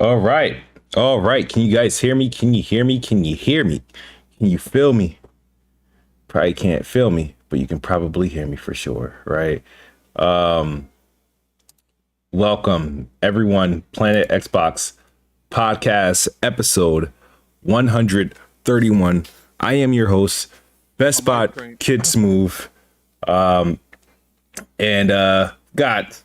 All right. All right. Can you guys hear me? Can you hear me? Can you hear me? Can you feel me? Probably can't feel me, but you can probably hear me for sure, right? Um, Welcome everyone, Planet Xbox podcast episode 131. I am your host, Best On my Spot screen. Kid Smooth. And God,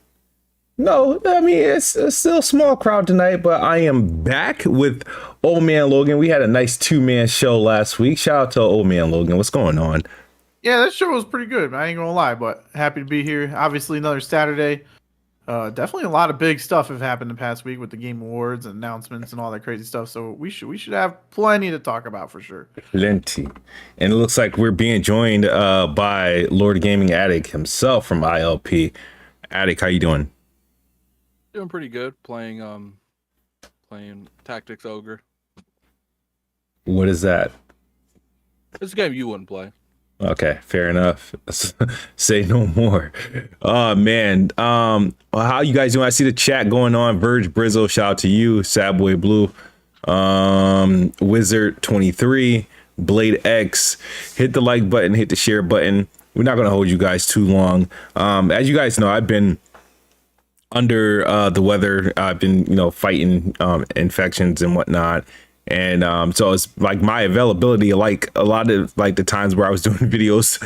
no, I mean it's still a small crowd tonight, but I am back with Old Man Logan. We had a nice two-man show last week. Shout out to Old Man Logan. What's going on? Yeah, that show was pretty good. I ain't gonna lie, but happy to be here. Obviously, another Saturday. Definitely a lot of big stuff have happened the past week with the Game Awards and announcements and all that crazy stuff. So we should have plenty to talk about for sure. Plenty. And it looks like we're being joined by Lord Gaming Addict himself from ILP. Addict, how you doing? Doing pretty good. Playing Tactics Ogre. What is that? It's a game you wouldn't play. Okay, fair enough. Say no more. Oh man. How you guys doing? I see the chat going on. Verge Brizzle, shout out to you. Sad Boy Blue. Wizard 23, Blade X. Hit the like button, hit the share button. We're not gonna hold you guys too long. As you guys know, I've been under the weather. I've been, fighting infections and whatnot. And so it's like my availability, like a lot of like the times where I was doing videos,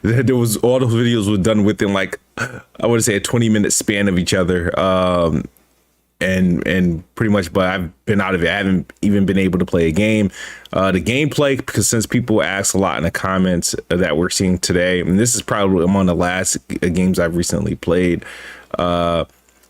there was all those videos were done within like I would say a 20-minute span of each other. And pretty much, but I've been out of it. I haven't even been able to play a game. The gameplay, because since people ask a lot in the comments that we're seeing today, and this is probably among the last games I've recently played,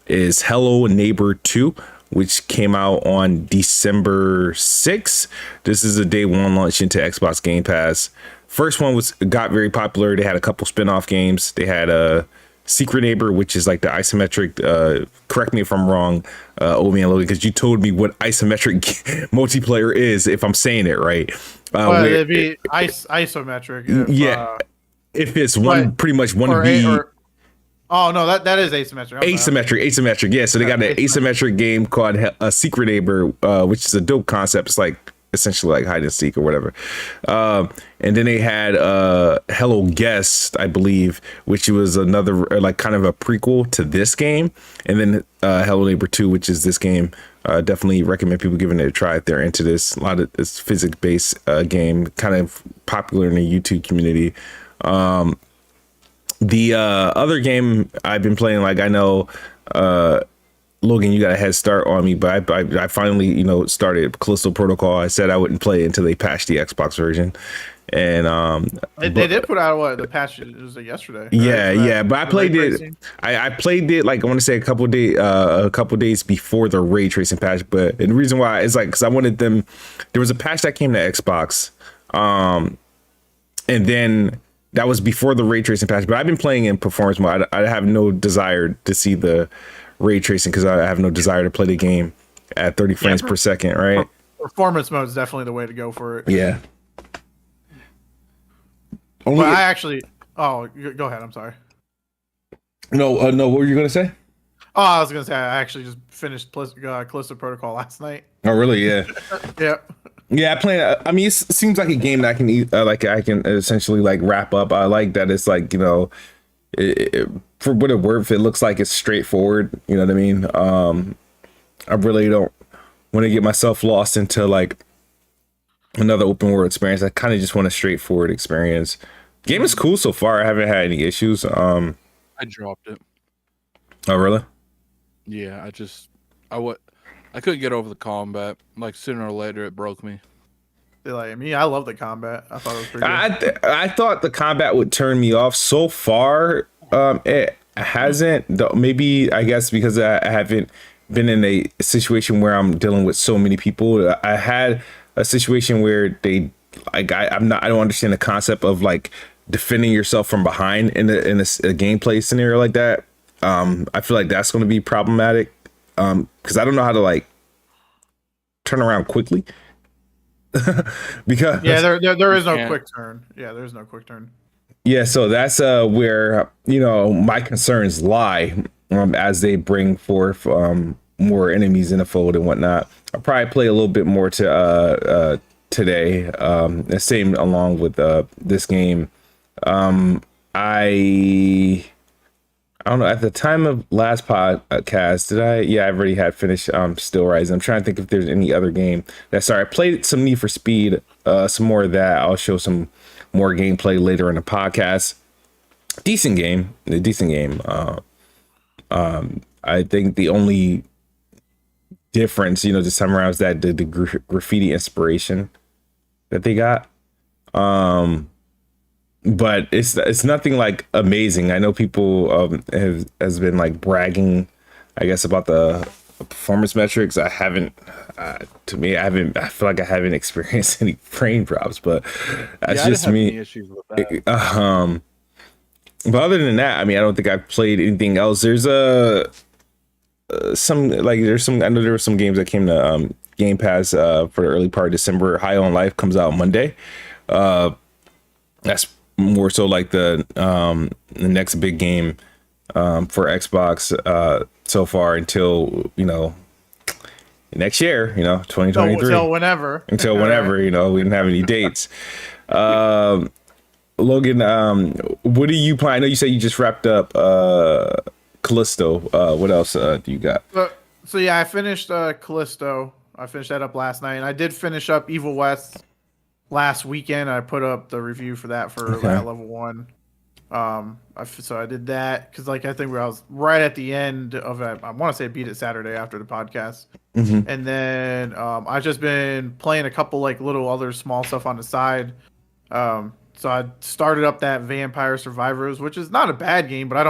is Hello Neighbor 2, which came out on December 6th. This is a day one launch into Xbox Game Pass. First one got very popular. They had a couple spin-off games. They had a Secret Neighbor, which is like the isometric, correct me if I'm wrong, Old Man Logan, because you told me what isometric multiplayer is, if I'm saying it right. Well, it'd be isometric. If it's one, pretty much one or, B. Oh no, that is asymmetric. Asymmetric. Yeah, so they got an asymmetric game called a Secret Neighbor, which is a dope concept. It's like essentially like hide and seek or whatever. And then they had Hello Guest, I believe, which was another like kind of a prequel to this game. And then Hello Neighbor 2, which is this game. Definitely recommend people giving it a try if they're into this. A lot of this physics based game, kind of popular in the YouTube community. The other game I've been playing, like I know Logan, you got a head start on me, but I finally, started Callisto Protocol. I said I wouldn't play until they patched the Xbox version, and they did put out the patch. It was like yesterday. Right? Yeah. But I played it. I played it like I want to say a couple days before the ray tracing patch. But the reason why is like because I wanted them. There was a patch that came to Xbox, and then that was before the ray tracing patch, but I've been playing in performance mode. I have no desire to see the ray tracing because I have no desire to play the game at 30 frames per second, right? Performance mode is definitely the way to go for it. Yeah. But I actually... Oh, go ahead. I'm sorry. No. What were you going to say? Oh, I was going to say I actually just finished Callisto Protocol last night. Oh, really? Yeah. Yeah. Yeah, I play. I mean, it seems like a game that I can like I can essentially like wrap up. I like that it's like for what it's worth, it looks like it's straightforward. You know what I mean? I really don't want to get myself lost into like another open world experience. I kind of just want a straightforward experience. Game is cool so far. I haven't had any issues. I dropped it. Oh, really? Yeah, I couldn't get over the combat. Like sooner or later, it broke me. Like me, I love the combat. I thought it was pretty good. I thought the combat would turn me off. So far, it hasn't. Maybe I guess because I haven't been in a situation where I'm dealing with so many people. I had a situation where they like I don't understand the concept of like defending yourself from behind in a gameplay scenario like that. I feel like that's going to be problematic. Because I don't know how to like turn around quickly. Because there is no quick turn. Yeah, there's no quick turn. Yeah, so that's where my concerns lie as they bring forth more enemies in the fold and whatnot. I'll probably play a little bit more to today. The same along with this game. I don't know. At the time of last podcast, did I? Yeah, I already had finished Still Rising. I'm trying to think if there's any other game. I played some Need for Speed, some more of that. I'll show some more gameplay later in the podcast. Decent game. I think the only difference, this time around is that the graffiti inspiration that they got. But it's nothing like amazing. I know people has been like bragging, I guess, about the performance metrics. I haven't. I feel like I haven't experienced any frame drops, but that's just me. Any issues with that. But other than that, I don't think I've played anything else. There's I know there were some games that came to Game Pass for the early part of December. High on Life comes out Monday. That's more so like the next big game for Xbox so far until next year, 2023. Until whenever. We didn't have any dates. Logan, what are you playing? I know you said you just wrapped up Callisto. What else do you got? So yeah, I finished Callisto. I finished that up last night, and I did finish up Evil West last weekend. I put up the review for that for level 1. So I did that because I think I was right at the end of it. I want to say I beat it Saturday after the podcast. Mm-hmm. And then I've just been playing a couple little other small stuff on the side. So I started up that Vampire Survivors, which is not a bad game, but I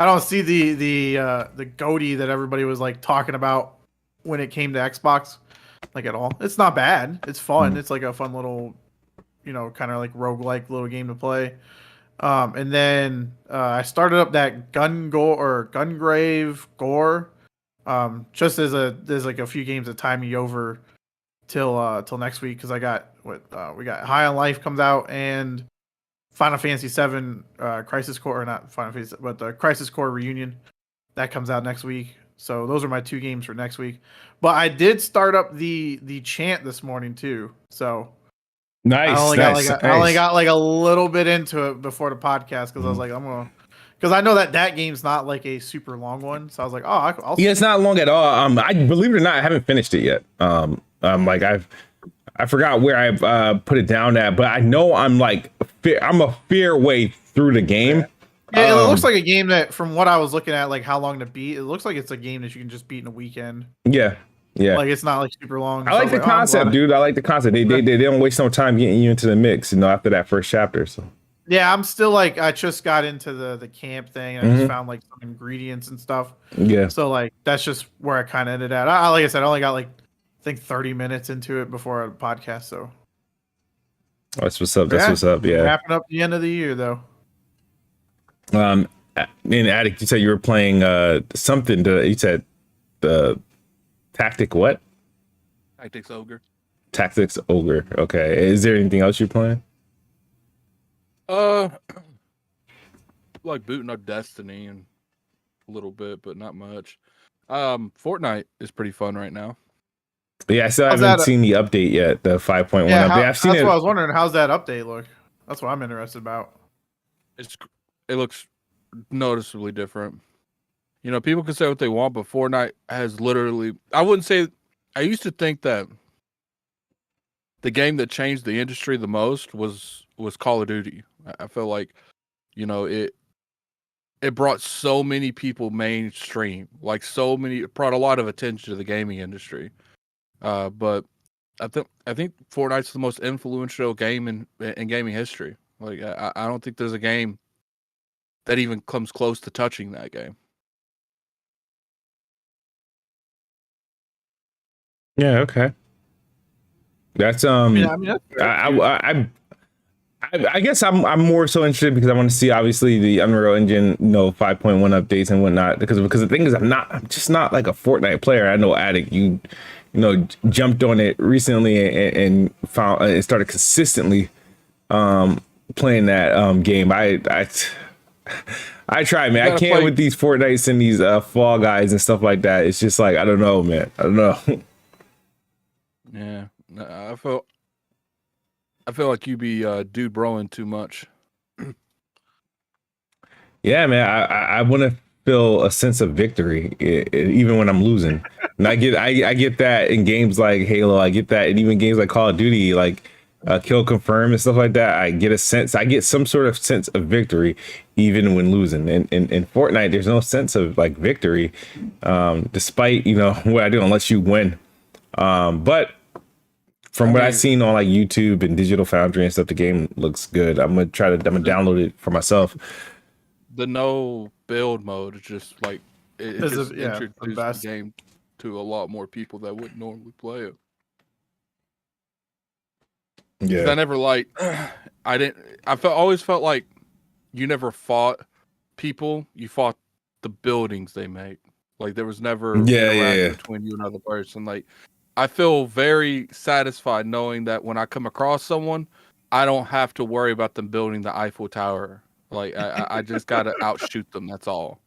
don't see the GOTY that everybody was talking about when it came to Xbox at all. It's not bad. It's fun. Mm-hmm. It's a fun little, kind of roguelike little game to play. And then I started up that Gungrave Gore. Just as there's a few games that tie me over till next week because I got we got High on Life comes out and Final Fantasy VII Crisis Core, or not Final Fantasy, but the Crisis Core Reunion that comes out next week. So those are my 2 games for next week. But I did start up the Chant this morning too. So nice. I only got a little bit into it before the podcast because I was like, because I know that game's not a super long one. So I was like, I'll it's not long at all. I believe it or not, I haven't finished it yet. I forgot where I put it down at, but I know I'm a fair way through the game. Yeah, it looks like a game that, from what I was looking at, how long to beat, it looks like it's a game that you can just beat in a weekend. Yeah. It's not super long. I like the concept, dude. I like the concept. They don't waste no time getting you into the mix, after that first chapter. So yeah, I'm still I just got into the camp thing. And I just found some ingredients and stuff. Yeah. So that's just where I kind of ended at. Like I said, I only got I think 30 minutes into it before a podcast. So that's what's up. That's what's up. Yeah. Wrapping up the end of the year though. In Addict, you said you were playing something. You said the Tactic what? Tactics Ogre. Tactics Ogre. Okay. Is there anything else you're playing? Booting up Destiny and a little bit, but not much. Fortnite is pretty fun right now. Yeah, I still haven't seen the update yet. The 5.1 update. I've seen it. That's what I was wondering. How's that update look? That's what I'm interested about. It looks noticeably different. People can say what they want, but Fortnite has literally, I wouldn't say, I used to think that the game that changed the industry the most was Call of Duty. I feel like, it brought so many people mainstream, it brought a lot of attention to the gaming industry. But I think Fortnite's the most influential game in gaming history. I don't think there's a game that even comes close to touching that game. Yeah. Okay. That's I guess I'm more so interested because I want to see obviously the Unreal Engine 5.1 updates and whatnot because the thing is I'm just not a Fortnite player. I know Addict you jumped on it recently and found and started consistently playing that game. I I try, man. You I gotta can't play- with these Fortnites and these Fall Guys and stuff like that. It's just like I don't know, man. I don't know. Yeah, I feel like you be dude broing too much. Yeah, man. I want to feel a sense of victory, even when I'm losing. And I get that in games like Halo. I get that, and even games like Call of Duty, like Kill Confirm and stuff like that. I get some sort of sense of victory, even when losing. And in Fortnite, there's no sense of like victory, despite what I do, unless you win. But from what I've seen on like YouTube and Digital Foundry and stuff, the game looks good. I'm gonna download it for myself. The no build mode is just like it just the introduced the best. game to a lot more people that wouldn't normally play it. Yeah, I never always felt like you never fought people, you fought the buildings they make. Like there was never interaction between you and another person. Like I feel very satisfied knowing that when I come across someone, I don't have to worry about them building the Eiffel Tower. Like I just gotta outshoot them. That's all.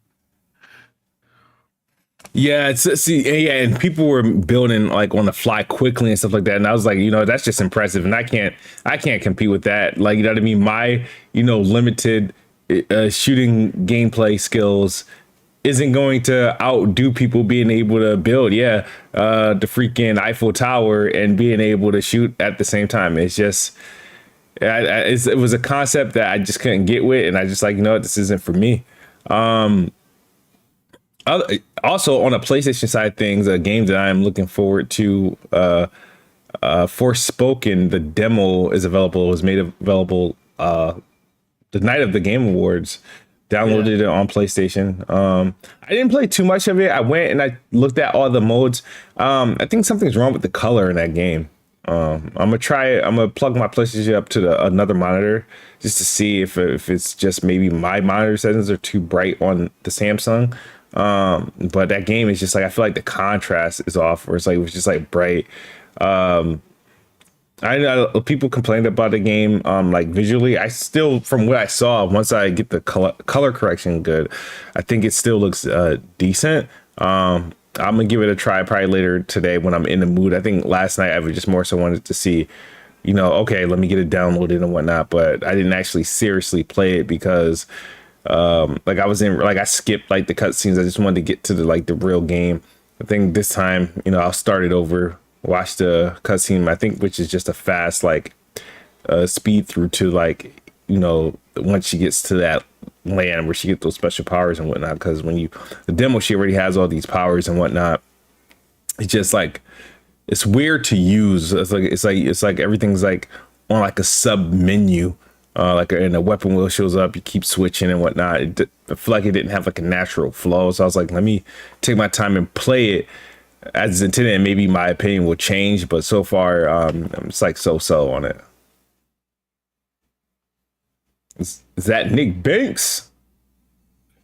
Yeah, and people were building like on the fly quickly and stuff like that, and I was like, that's just impressive, and I can't compete with that. Like, you know what I mean? My limited shooting gameplay skills isn't going to outdo people being able to build the freaking Eiffel Tower and being able to shoot at the same time. It's just it was a concept that I just couldn't get with, and I just like, this isn't for me. Also on a PlayStation side of things, a game that I am looking forward to, Forspoken, the demo is available. It was made available the night of the Game Awards. Downloaded it on PlayStation. I didn't play too much of it. I went and I looked at all the modes. I think something's wrong with the color in that game. I'm gonna try it. I'm gonna plug my PlayStation up to another monitor just to see if it's just maybe my monitor settings are too bright on the Samsung. But that game is just like, I feel like the contrast is off, or it's like, it was just like bright. I know people complained about the game, like visually. I still, from what I saw, once I get the color correction good, I think it still looks decent. I'm gonna give it a try probably later today when I'm in the mood. I think last night I just more so wanted to see, okay, let me get it downloaded and whatnot. But I didn't actually seriously play it because like I skipped like the cutscenes. I just wanted to get to the real game. I think this time, I'll start it over, watch the cutscene, I think, which is just a fast speed through to once she gets to that land where she gets those special powers and whatnot. Because the demo, she already has all these powers and whatnot. It's just like, it's weird to use. It's like everything's like on like a sub menu. And a weapon wheel shows up, you keep switching and whatnot. I feel like it didn't have like a natural flow. So I was like, let me take my time and play it as intended, and maybe my opinion will change. But so far, I'm just like so on it. Is that NickBanks?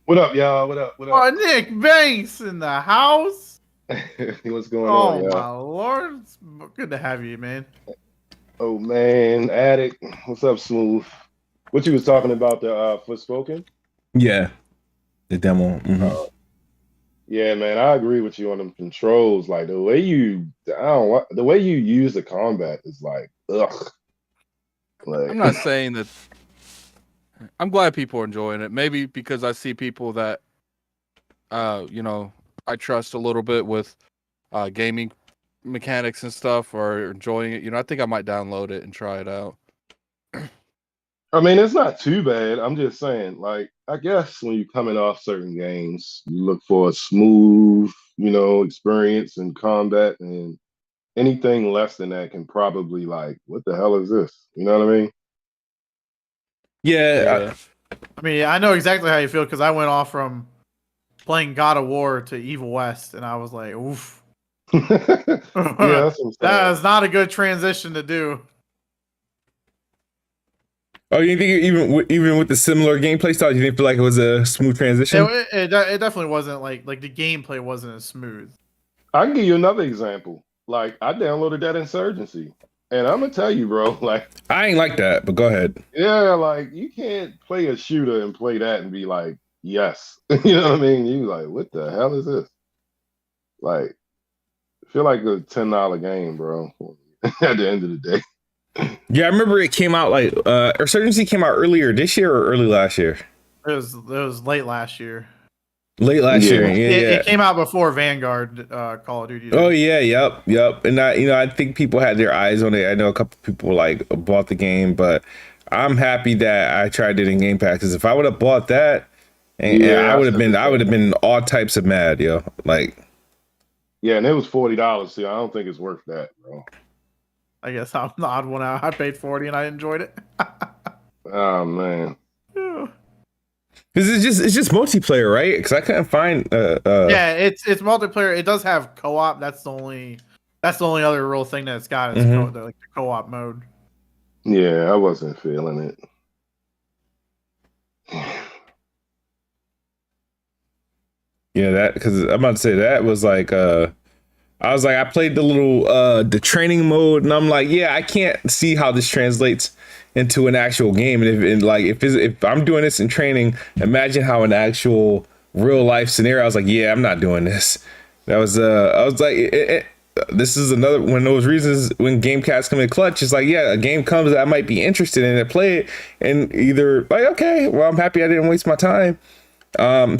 What up, y'all? What up? Oh, NickBanks in the house. What's going on, Oh y'all? my lord, it's good to have you, man. Oh man, Addict. What's up, Smooth? What you was talking about, the Forspoken? Yeah, the demo. Mm-hmm. Yeah, man, I agree with you on them controls. Like the way you use the combat is like, ugh. Like, I'm not saying that. I'm glad people are enjoying it. Maybe because I see people that, I trust a little bit with gaming mechanics and stuff are enjoying it. I think I might download it and try it out. I mean, it's not too bad. I'm just saying, like, I guess when you're coming off certain games, you look for a smooth, experience in combat, and anything less than that can probably like, what the hell is this? You know what I mean? Yeah. I mean, I know exactly how you feel because I went off from playing God of War to Evil West, and I was like, oof. Yeah, that is not a good transition to do. Oh, you think even with the similar gameplay style, you didn't feel like it was a smooth transition? It definitely wasn't like the gameplay wasn't as smooth. I can give you another example. Like, I downloaded that Insurgency, and I'm gonna tell you, bro. Like, I ain't like that, but go ahead. Yeah, like you can't play a shooter and play that and be like, yes. You know what I mean? You like, what the hell is this? Like, feel like a $10 game, bro. At the end of the day. Yeah, I remember it came out like Resurgency came out earlier this year or early last year. It was late last year. Late last year, yeah, It came out before Vanguard Call of Duty. Oh yeah, yep. And I think people had their eyes on it. I know a couple people like bought the game, but I'm happy that I tried it in Game Pass. Because if I would have bought that, and I would have been all types of mad, yo. Like, yeah, and it was $40. See, I don't think it's worth that, bro. I guess I'm the odd one out. I paid $40 and I enjoyed it. Oh man. because it's just multiplayer, right? Because I couldn't find. Yeah, it's multiplayer. It does have co-op. That's the only other real thing that it's got. Is the co-op mode. Yeah, I wasn't feeling it. Yeah, that because I'm about to say that was like I was like, I played the little the training mode, and I'm like, yeah, I can't see how this translates into an actual game. And if I'm doing this in training, imagine how an actual real life scenario. I was like, yeah, I'm not doing this. That was I was like, this is another one of those reasons when game cats come in clutch. It's like, yeah, a game comes that I might be interested in, and play it, and either like, okay, well, I'm happy I didn't waste my time.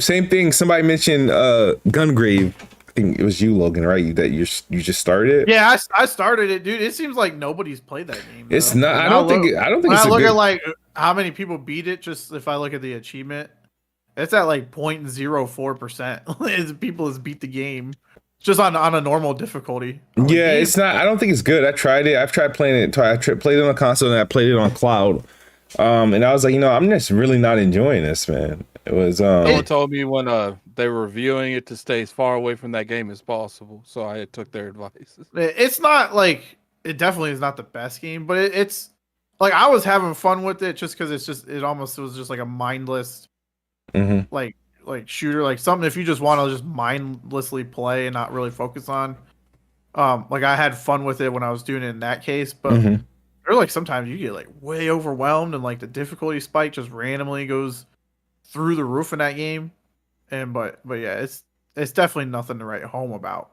Same thing. Somebody mentioned Gungrave. I think it was you, Logan, right? That you just started it. Yeah, I started it, dude. It seems like nobody's played that game. Though. It's not. I don't think. When I look at like how many people beat it, just if I look at the achievement, it's at like 0.04%. People has beat the game just on a normal difficulty. Yeah, it's not. I don't think it's good. I tried it. I've tried playing it. I played it on a console and I played it on cloud. And I was like, I'm just really not enjoying this, man. It was. Someone told me when they were reviewing it to stay as far away from that game as possible, so I took their advice. It's not like it definitely is not the best game, but it's like I was having fun with it just because it almost was just like a mindless, like shooter, like something if you just want to just mindlessly play and not really focus on. Like I had fun with it when I was doing it in that case, but or like sometimes you get like way overwhelmed and like the difficulty spike just randomly goes through the roof in that game. And but yeah, it's definitely nothing to write home about.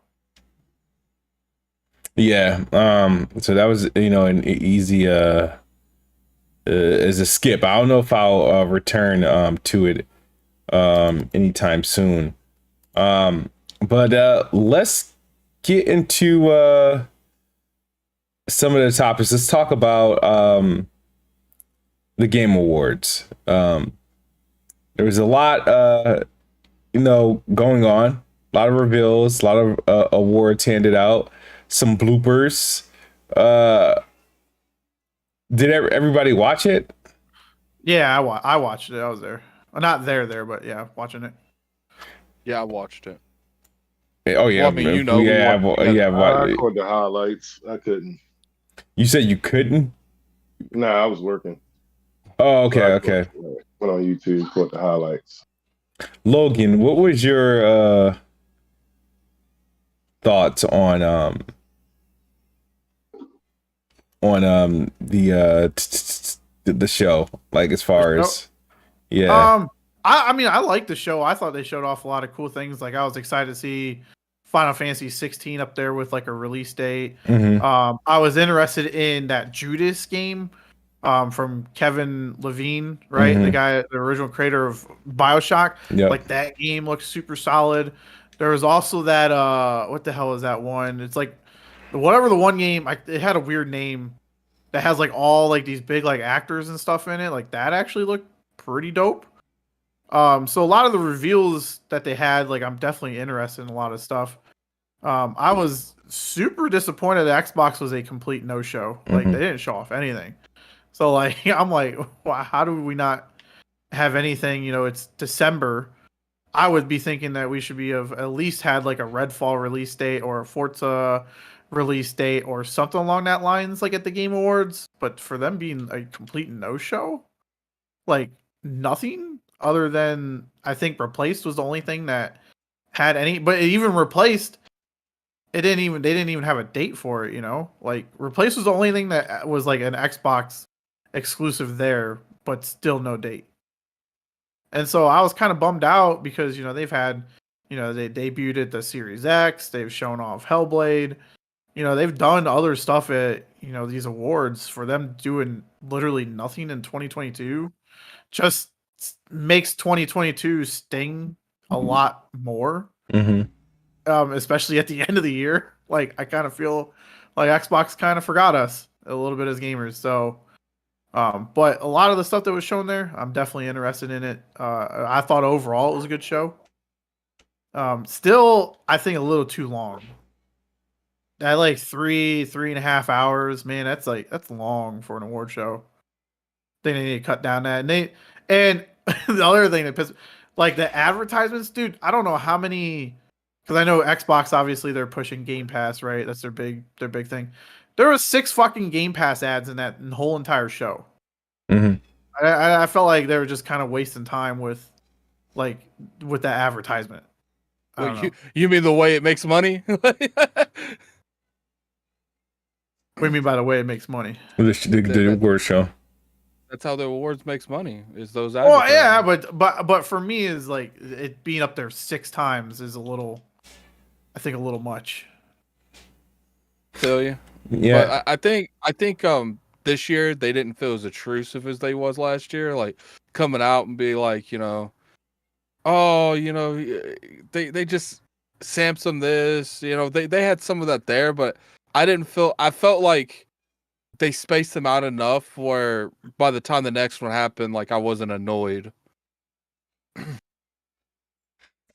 Yeah. So that was an easy as a skip. I don't know if I'll return to it anytime soon. But let's get into some of the topics. Let's talk about the Game Awards. There was a lot going on, a lot of reveals, a lot of awards handed out, some bloopers. Did everybody watch it? Yeah, I watched it. I was there. Well, not there, but yeah, watching it. Yeah, I watched it. Oh yeah, well, I mean, yeah. I caught the highlights. I couldn't. You said you couldn't? Nah, I was working. Oh, okay, So okay. Went on YouTube, caught the highlights. Logan, what was your thoughts on the show, like as far as I mean I liked the show. I thought they showed off a lot of cool things. Like I was excited to see Final Fantasy 16 up there with like a release date. I was interested in that Judas game from Kevin Levine, right? The guy, the original creator of BioShock. Yep. Like that game looks super solid. There was also that what the hell is that one? It's like whatever the one game. It had a weird name that has like all like these big like actors and stuff in it. Like that actually looked pretty dope. So a lot of the reveals that they had, like I'm definitely interested in a lot of stuff. I was super disappointed that Xbox was a complete no-show. Like they didn't show off anything. So like I'm like, wow, how do we not have anything? It's December. I would be thinking that we should be at least had like a Redfall release date or a Forza release date or something along that lines, like at the Game Awards. But for them being a complete no-show, like nothing other than I think Replaced was the only thing that had any. But even Replaced, they didn't even have a date for it. Like Replaced was the only thing that was like an Xbox exclusive there, but still no date. And so I was kind of bummed out because, they've had, they debuted at the Series X, they've shown off Hellblade, they've done other stuff at, these awards. For them doing literally nothing in 2022 just makes 2022 sting a lot more. Especially at the end of the year. Like, I kind of feel like Xbox kind of forgot us a little bit as gamers. So, but a lot of the stuff that was shown there, I'm definitely interested in it. I thought overall it was a good show. Still, I think a little too long. At like 3.5 hours, man, that's long for an award show. They need to cut down that. And the other thing that pissed, like the advertisements, dude, I don't know how many, because I know Xbox, obviously they're pushing Game Pass, right? That's their big thing. There was 6 fucking Game Pass ads in that whole entire show. I felt like they were just kind of wasting time with that advertisement. You mean the way it makes money? What do you mean by the way it makes money? The award show. That's how the awards makes money. Is those? Well, yeah, but for me, is like it being up there 6 times is a little much. Feel you? Yeah. But I think this year they didn't feel as intrusive as they was last year. Like coming out and be like, they just Samsung this. They had some of that there, but I felt like they spaced them out enough where by the time the next one happened, like I wasn't annoyed.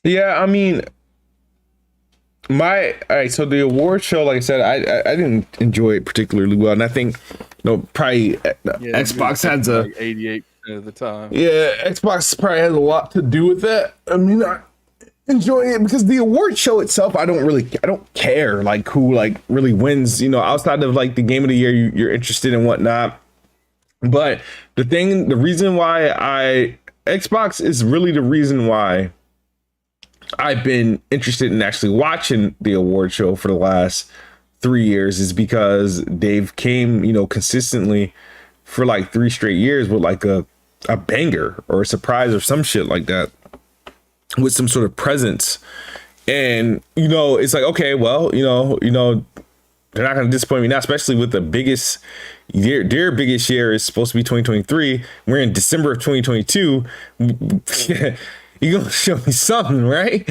Yeah, I mean, all right, so the award show, like I said, I didn't enjoy it particularly well, and I think probably Xbox has a 88% of the time. Yeah, Xbox probably has a lot to do with that. I mean, I enjoy it because the award show itself, I don't care like who like really wins, outside of like the game of the year you're interested in whatnot. But the reason why Xbox is really the reason why I've been interested in actually watching the award show for the last 3 years is because they've came, consistently for like 3 straight years with like a banger or a surprise or some shit like that, with some sort of presence. And it's like, okay, well, they're not going to disappoint me now, especially with the biggest year. Their biggest year is supposed to be 2023. We're in December of 2022. You're gonna show me something, right?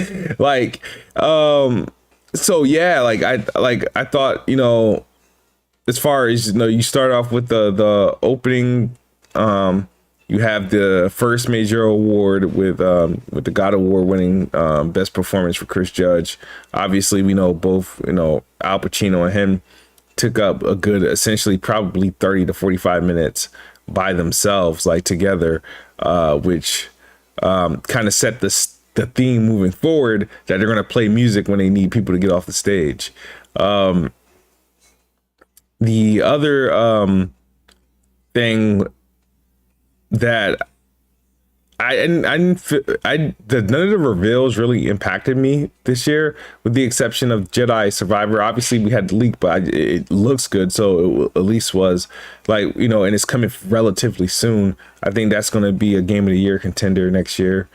So yeah, I thought, as far as you start off with the opening, you have the first major award with the God of War winning best performance for Chris Judge. Obviously, we know both, Al Pacino and him took up a good, essentially probably 30 to 45 minutes by themselves, like together, which kind of set the theme moving forward, that they're going to play music when they need people to get off the stage. The other thing that none of the reveals really impacted me this year, with the exception of Jedi Survivor. Obviously, we had the leak, but it looks good, so it at least was like, and it's coming relatively soon. I think that's going to be a Game of the Year contender next year.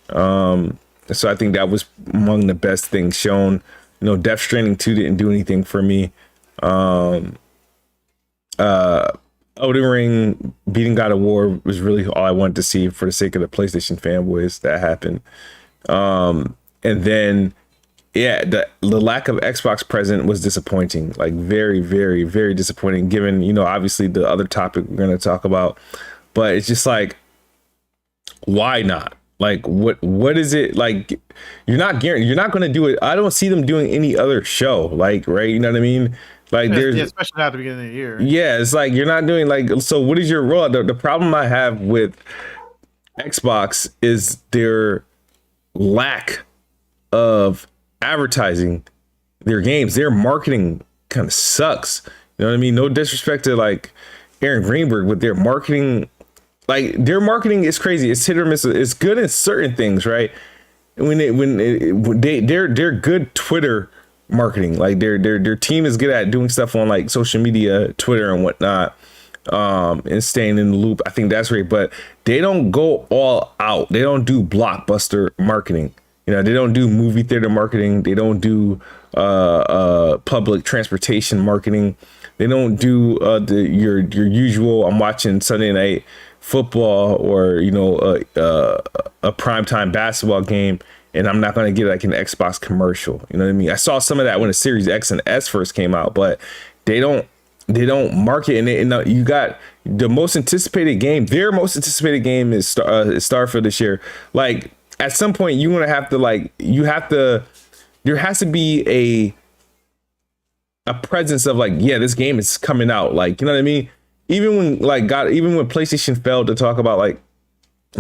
So I think that was among the best things shown. Death Stranding 2 didn't do anything for me. Elden Ring beating God of War was really all I wanted to see for the sake of the PlayStation fanboys. That happened. And then, yeah, the lack of Xbox present was disappointing. Like very, very, very disappointing, given, obviously the other topic we're going to talk about. But it's just like, why not? Like, what is it? Like, you're not going to do it. I don't see them doing any other show. Like, right? You know what I mean? Like, there's, especially at the beginning of the year. Yeah, it's like you're not doing like. So, what is your role? The problem I have with Xbox is their lack of advertising their games. Their marketing kind of sucks. You know what I mean? No disrespect to like Aaron Greenberg, but their marketing, like their marketing is crazy. It's hit or miss. It's good in certain things, right? They're good Twitter marketing. Like their team is good at doing stuff on like social media, Twitter and whatnot. and staying in the loop. I think that's great, but they don't go all out. They don't do blockbuster marketing. You know, they don't do movie theater marketing. They don't do public transportation marketing. They don't do your usual. I'm watching Sunday night football or a primetime basketball game, and I'm not going to get like an Xbox commercial. You know what I mean? I saw some of that when the Series X and S first came out, but they don't market. And you got the most anticipated game. Their most anticipated game is Starfield this year. Like at some point, you're gonna have to there has to be a presence of like, yeah, this game is coming out. Like, you know what I mean? Even when PlayStation failed to talk about like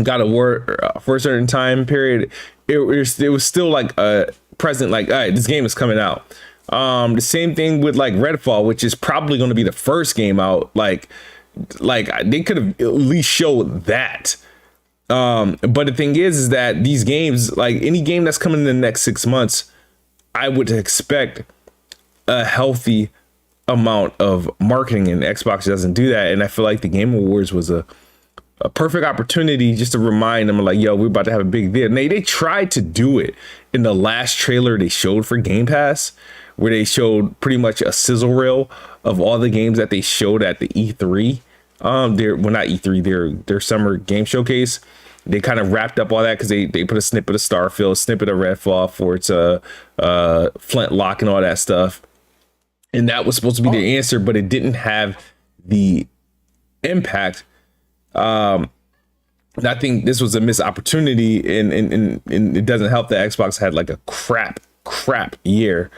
God of War for a certain time period, it was still like a present, like, all right, this game is coming out. The same thing with like Redfall, which is probably going to be the first game out. Like they could have at least showed that. But the thing is that these games, like any game that's coming in the next 6 months, I would expect a healthy amount of marketing, and Xbox doesn't do that. And I feel like the Game Awards was a perfect opportunity just to remind them, like, yo, we're about to have a big deal. And they tried to do it in the last trailer they showed for Game Pass, where they showed pretty much a sizzle reel of all the games that they showed at the E3. Not E3, their summer game showcase. They kind of wrapped up all that because they put a snippet of Starfield, snippet of Redfall for its Flintlock and all that stuff. And that was supposed to be the answer, but it didn't have the impact. I think this was a missed opportunity, and it doesn't help that Xbox had like a crap year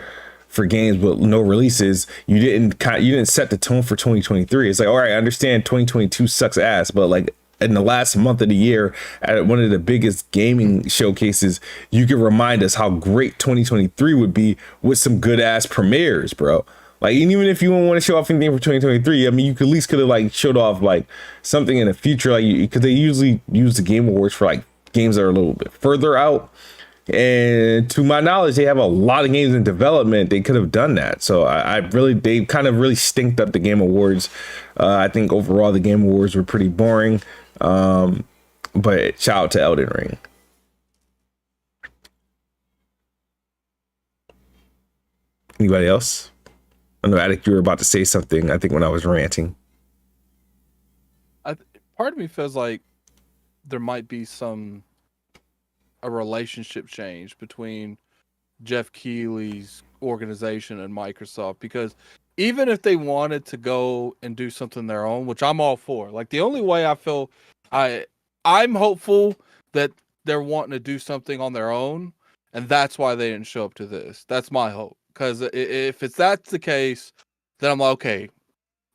for games with no releases. You didn't set the tone for 2023. It's like, all right, I understand 2022 sucks ass, but like in the last month of the year at one of the biggest gaming showcases, you can remind us how great 2023 would be with some good ass premieres, bro. Like, and even if you don't want to show off anything for 2023, I mean, you could at least could have like showed off like something in the future, like because they usually use the Game Awards for like games that are a little bit further out. And to my knowledge, they have a lot of games in development. They could have done that. So they kind of really stinked up the Game Awards. I think overall the Game Awards were pretty boring. But shout out to Elden Ring. Anybody else? I know, Addict, you were about to say something, I think, when I was ranting. Part of me feels like there might be a relationship change between Jeff Keighley's organization and Microsoft, because even if they wanted to go and do something their own, which I'm all for, like the only way I feel I'm hopeful that they're wanting to do something on their own, and that's why they didn't show up to this. That's my hope. Because if that's the case, then I'm like, okay,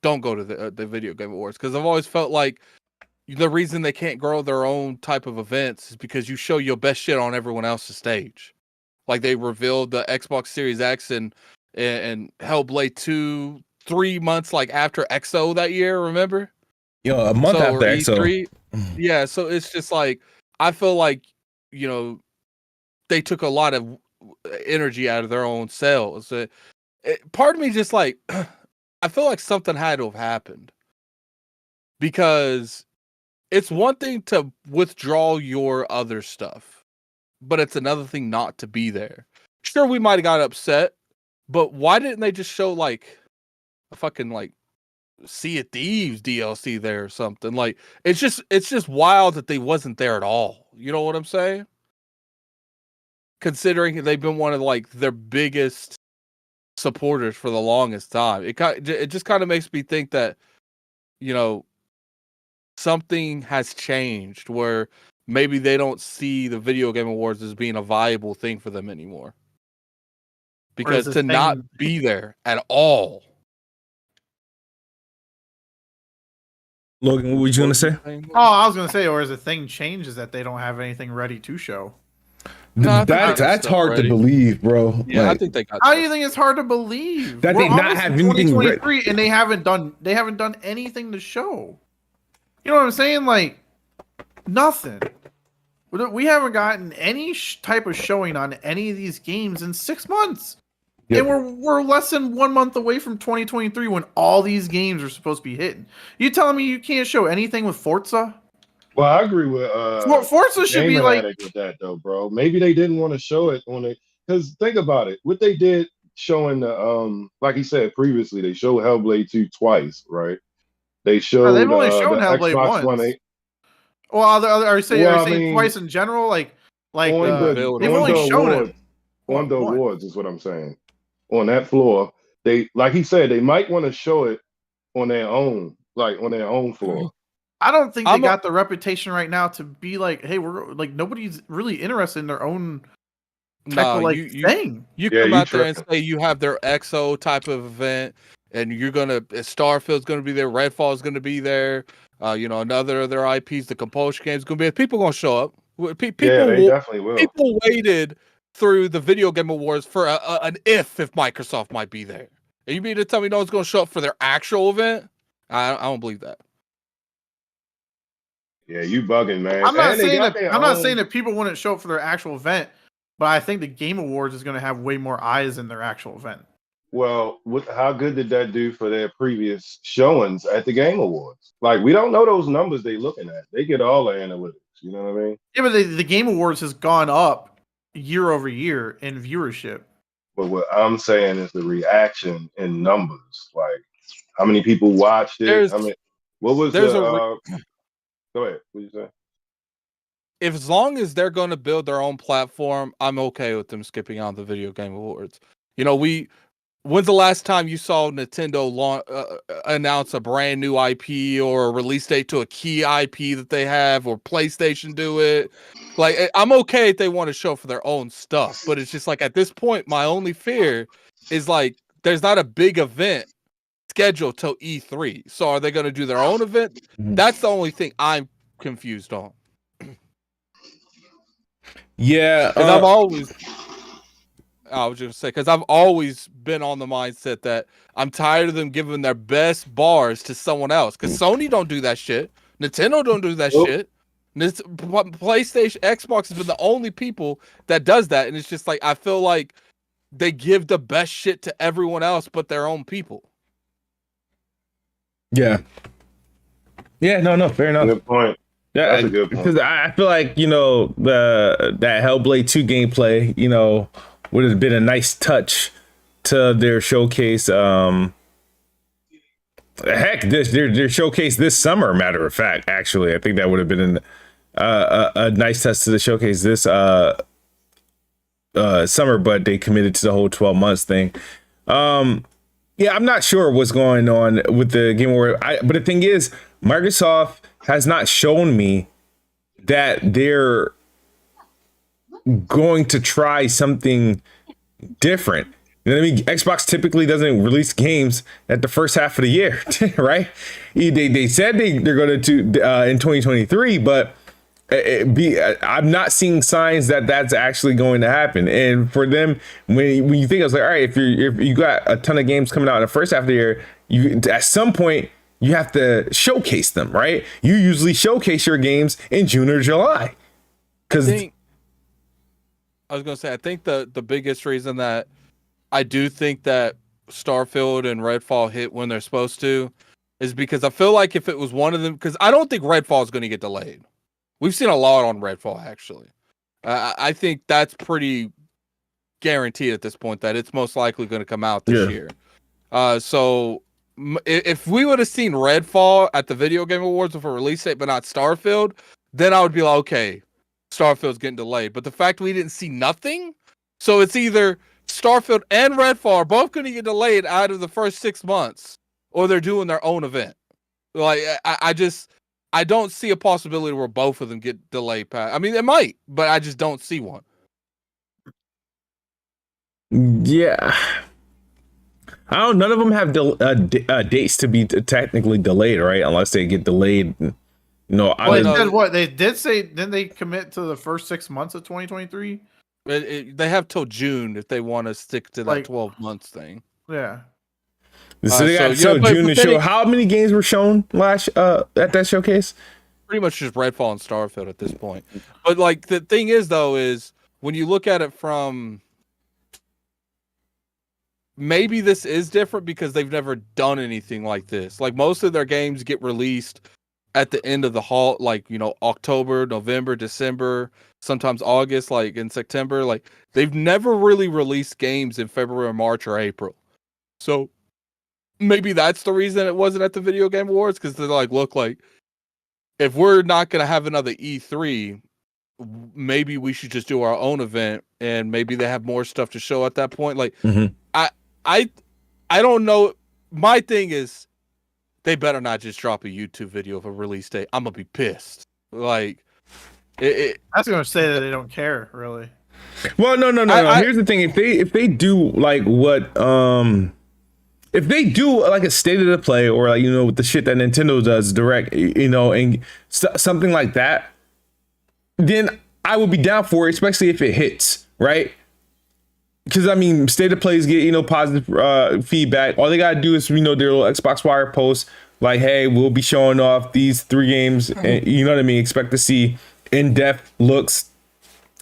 don't go to the Video Game Awards. Because I've always felt like the reason they can't grow their own type of events is because you show your best shit on everyone else's stage. Like they revealed the Xbox Series X and Hellblade 2 3 months like after XO that year, remember? A month after E3. XO. Yeah, so it's just like, I feel like, they took a lot of energy out of their own selves. Part of me just like, I feel like something had to have happened, because it's one thing to withdraw your other stuff, but it's another thing not to be there. Sure, we might have got upset, but why didn't they just show like a fucking like Sea of Thieves DLC there or something? Like it's just wild that they wasn't there at all. You know what I'm saying? Considering they've been one of like their biggest supporters for the longest time, it just kind of makes me think that something has changed where maybe they don't see the Video Game Awards as being a viable thing for them anymore, because to not be there at all. Logan, what were you gonna say? Oh, I was gonna say, or is the thing changes that they don't have anything ready to show? No, that's hard to believe, bro. Yeah, I think they got. How do you think it's hard to believe that they not have anything ready, and they haven't done anything to show? You know what I'm saying? Like nothing. We haven't gotten any type of showing on any of these games in 6 months. Yep. And we're less than 1 month away from 2023 when all these games are supposed to be hitting. You telling me you can't show anything with Forza? Well, I agree with Forza should be Gaming like Addict with that though, bro. Maybe they didn't want to show it on it because think about it. What they did showing the like he said previously, they showed Hellblade 2 twice, right? They showed they've only shown the Hellblade Xbox once. One 8. Well, are you saying, Well, I mean, twice in general? Like on they've build only the shown awards, it on the once. awards is what I'm saying. On that floor, they like he said, they might want to show it on their own, like on their own floor. I don't think they got the reputation right now to be like, hey, we're like nobody's really interested in their own type of thing. You come out there and say you have their XO type of event, and you're gonna Starfield's gonna be there, Redfall's gonna be there. Another of their IPs, the Compulsion game's gonna be. People gonna show up. People, they definitely will. People waited through the Video Game Awards for an if Microsoft might be there. And you mean to tell me no one's gonna show up for their actual event? I don't believe that. Yeah, you bugging, man. I'm not saying that people wouldn't show up for their actual event, but I think the Game Awards is going to have way more eyes in their actual event. Well, how good did that do for their previous showings at the Game Awards? Like, we don't know those numbers they're looking at. They get all the analytics. You know what I mean? Yeah, but the Game Awards has gone up year over year in viewership. But what I'm saying is the reaction in numbers. Like, how many people watched it? What was Go ahead. What you say? If as long as they're going to build their own platform, I'm okay with them skipping on the Video Game Awards. When's the last time you saw Nintendo announce a brand new IP or a release date to a key IP that they have, or PlayStation do it? Like, I'm okay if they want to show for their own stuff, but it's just like at this point, my only fear is like there's not a big event scheduled till E3. So are they going to do their own event? That's the only thing I'm confused on. Yeah, because I've always been on the mindset that I'm tired of them giving their best bars to someone else. Because Sony don't do that shit. Nintendo don't do that shit. PlayStation, Xbox has been the only people that does that, and it's just like I feel like they give the best shit to everyone else but their own people. Yeah. No, fair enough. Good point. Yeah, that's a good point. Because I feel like that Hellblade 2 gameplay, would have been a nice touch to their showcase. Heck, their showcase this summer. Matter of fact, actually, I think that would have been a nice touch to the showcase this summer. But they committed to the whole 12 months thing. Yeah, I'm not sure what's going on with the Game Award. But the thing is, Microsoft has not shown me that they're going to try something different. You know what I mean? Xbox typically doesn't release games at the first half of the year, right? They said they're going to in 2023, but I'm not seeing signs that that's actually going to happen. And for them, when you think, I was like, all right, if you got a ton of games coming out in the first half of the year, at some point you have to showcase them, right? You usually showcase your games in June or July. Because I was gonna say, I think the biggest reason that I do think that Starfield and Redfall hit when they're supposed to is because I feel like if it was one of them, because I don't think Redfall is going to get delayed. We've seen a lot on Redfall, actually. I think that's pretty guaranteed at this point that it's most likely going to come out this year. So if we would have seen Redfall at the Video Game Awards with a release date, but not Starfield, then I would be like, okay, Starfield's getting delayed. But the fact we didn't see nothing, so it's either Starfield and Redfall are both going to get delayed out of the first 6 months, or they're doing their own event. Like, I don't see a possibility where both of them get delayed. I mean, it might, but I just don't see one. Yeah. I don't. None of them have dates to be technically delayed, right? Unless they get delayed. No, they said what they did say. Didn't they commit to the first 6 months of 2023? They have till June if they want to stick to that 12 months thing. Yeah. So they got June to show. How many games were shown at that showcase? Pretty much just Redfall and Starfield at this point. But like the thing is, though, is when you look at it from maybe this is different because they've never done anything like this. Like most of their games get released at the end of the like, October, November, December, sometimes August, like in September. Like they've never really released games in February, March, or April. So maybe that's the reason it wasn't at the Video Game Awards, because they're like, look, like if we're not going to have another E3, maybe we should just do our own event, and maybe they have more stuff to show at that point. Like I don't know. My thing is, they better not just drop a YouTube video of a release date. I'm gonna be pissed. Like, I was gonna say that they don't care really. Well, no. Here's the thing: if they do like what if they do like a state of the play, or like with the shit that Nintendo does direct, and something like that, then I would be down for it, especially if it hits, right? Because I mean, state of plays get positive feedback. All they gotta do is their little Xbox Wire post like, "Hey, we'll be showing off these 3 games," and you know what I mean. Expect to see in-depth looks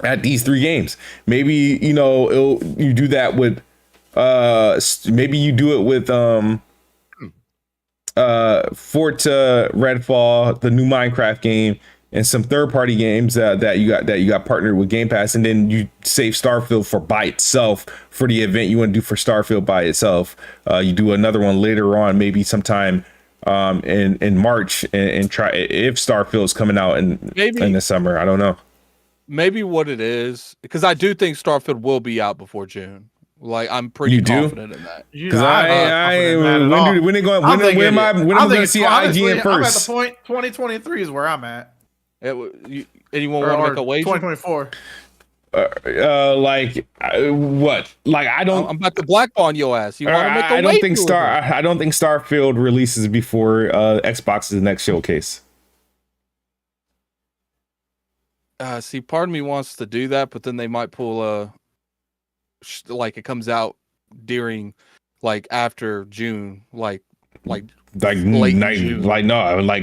at these 3 games. Maybe you do that with maybe you do it with Forza, Redfall, the new Minecraft game, and some third-party games that you got partnered with Game Pass, and then you save Starfield for by itself for the event you want to do for Starfield by itself. You do another one later on, maybe sometime in March, and try if Starfield's coming out in the summer. I don't know. Maybe what it is, because I do think Starfield will be out before June. Like I'm pretty confident in that. Because when am I going to see IGN first? I'm at the point 2023 is where I'm at. Anyone want to make a wager? 2024. What? Like I don't. I'm about to blackball your ass. You want to make a wager? I don't think Starfield releases before Xbox's next showcase. See, part of me wants to do that, but then they might pull like it comes out during after June, like late June.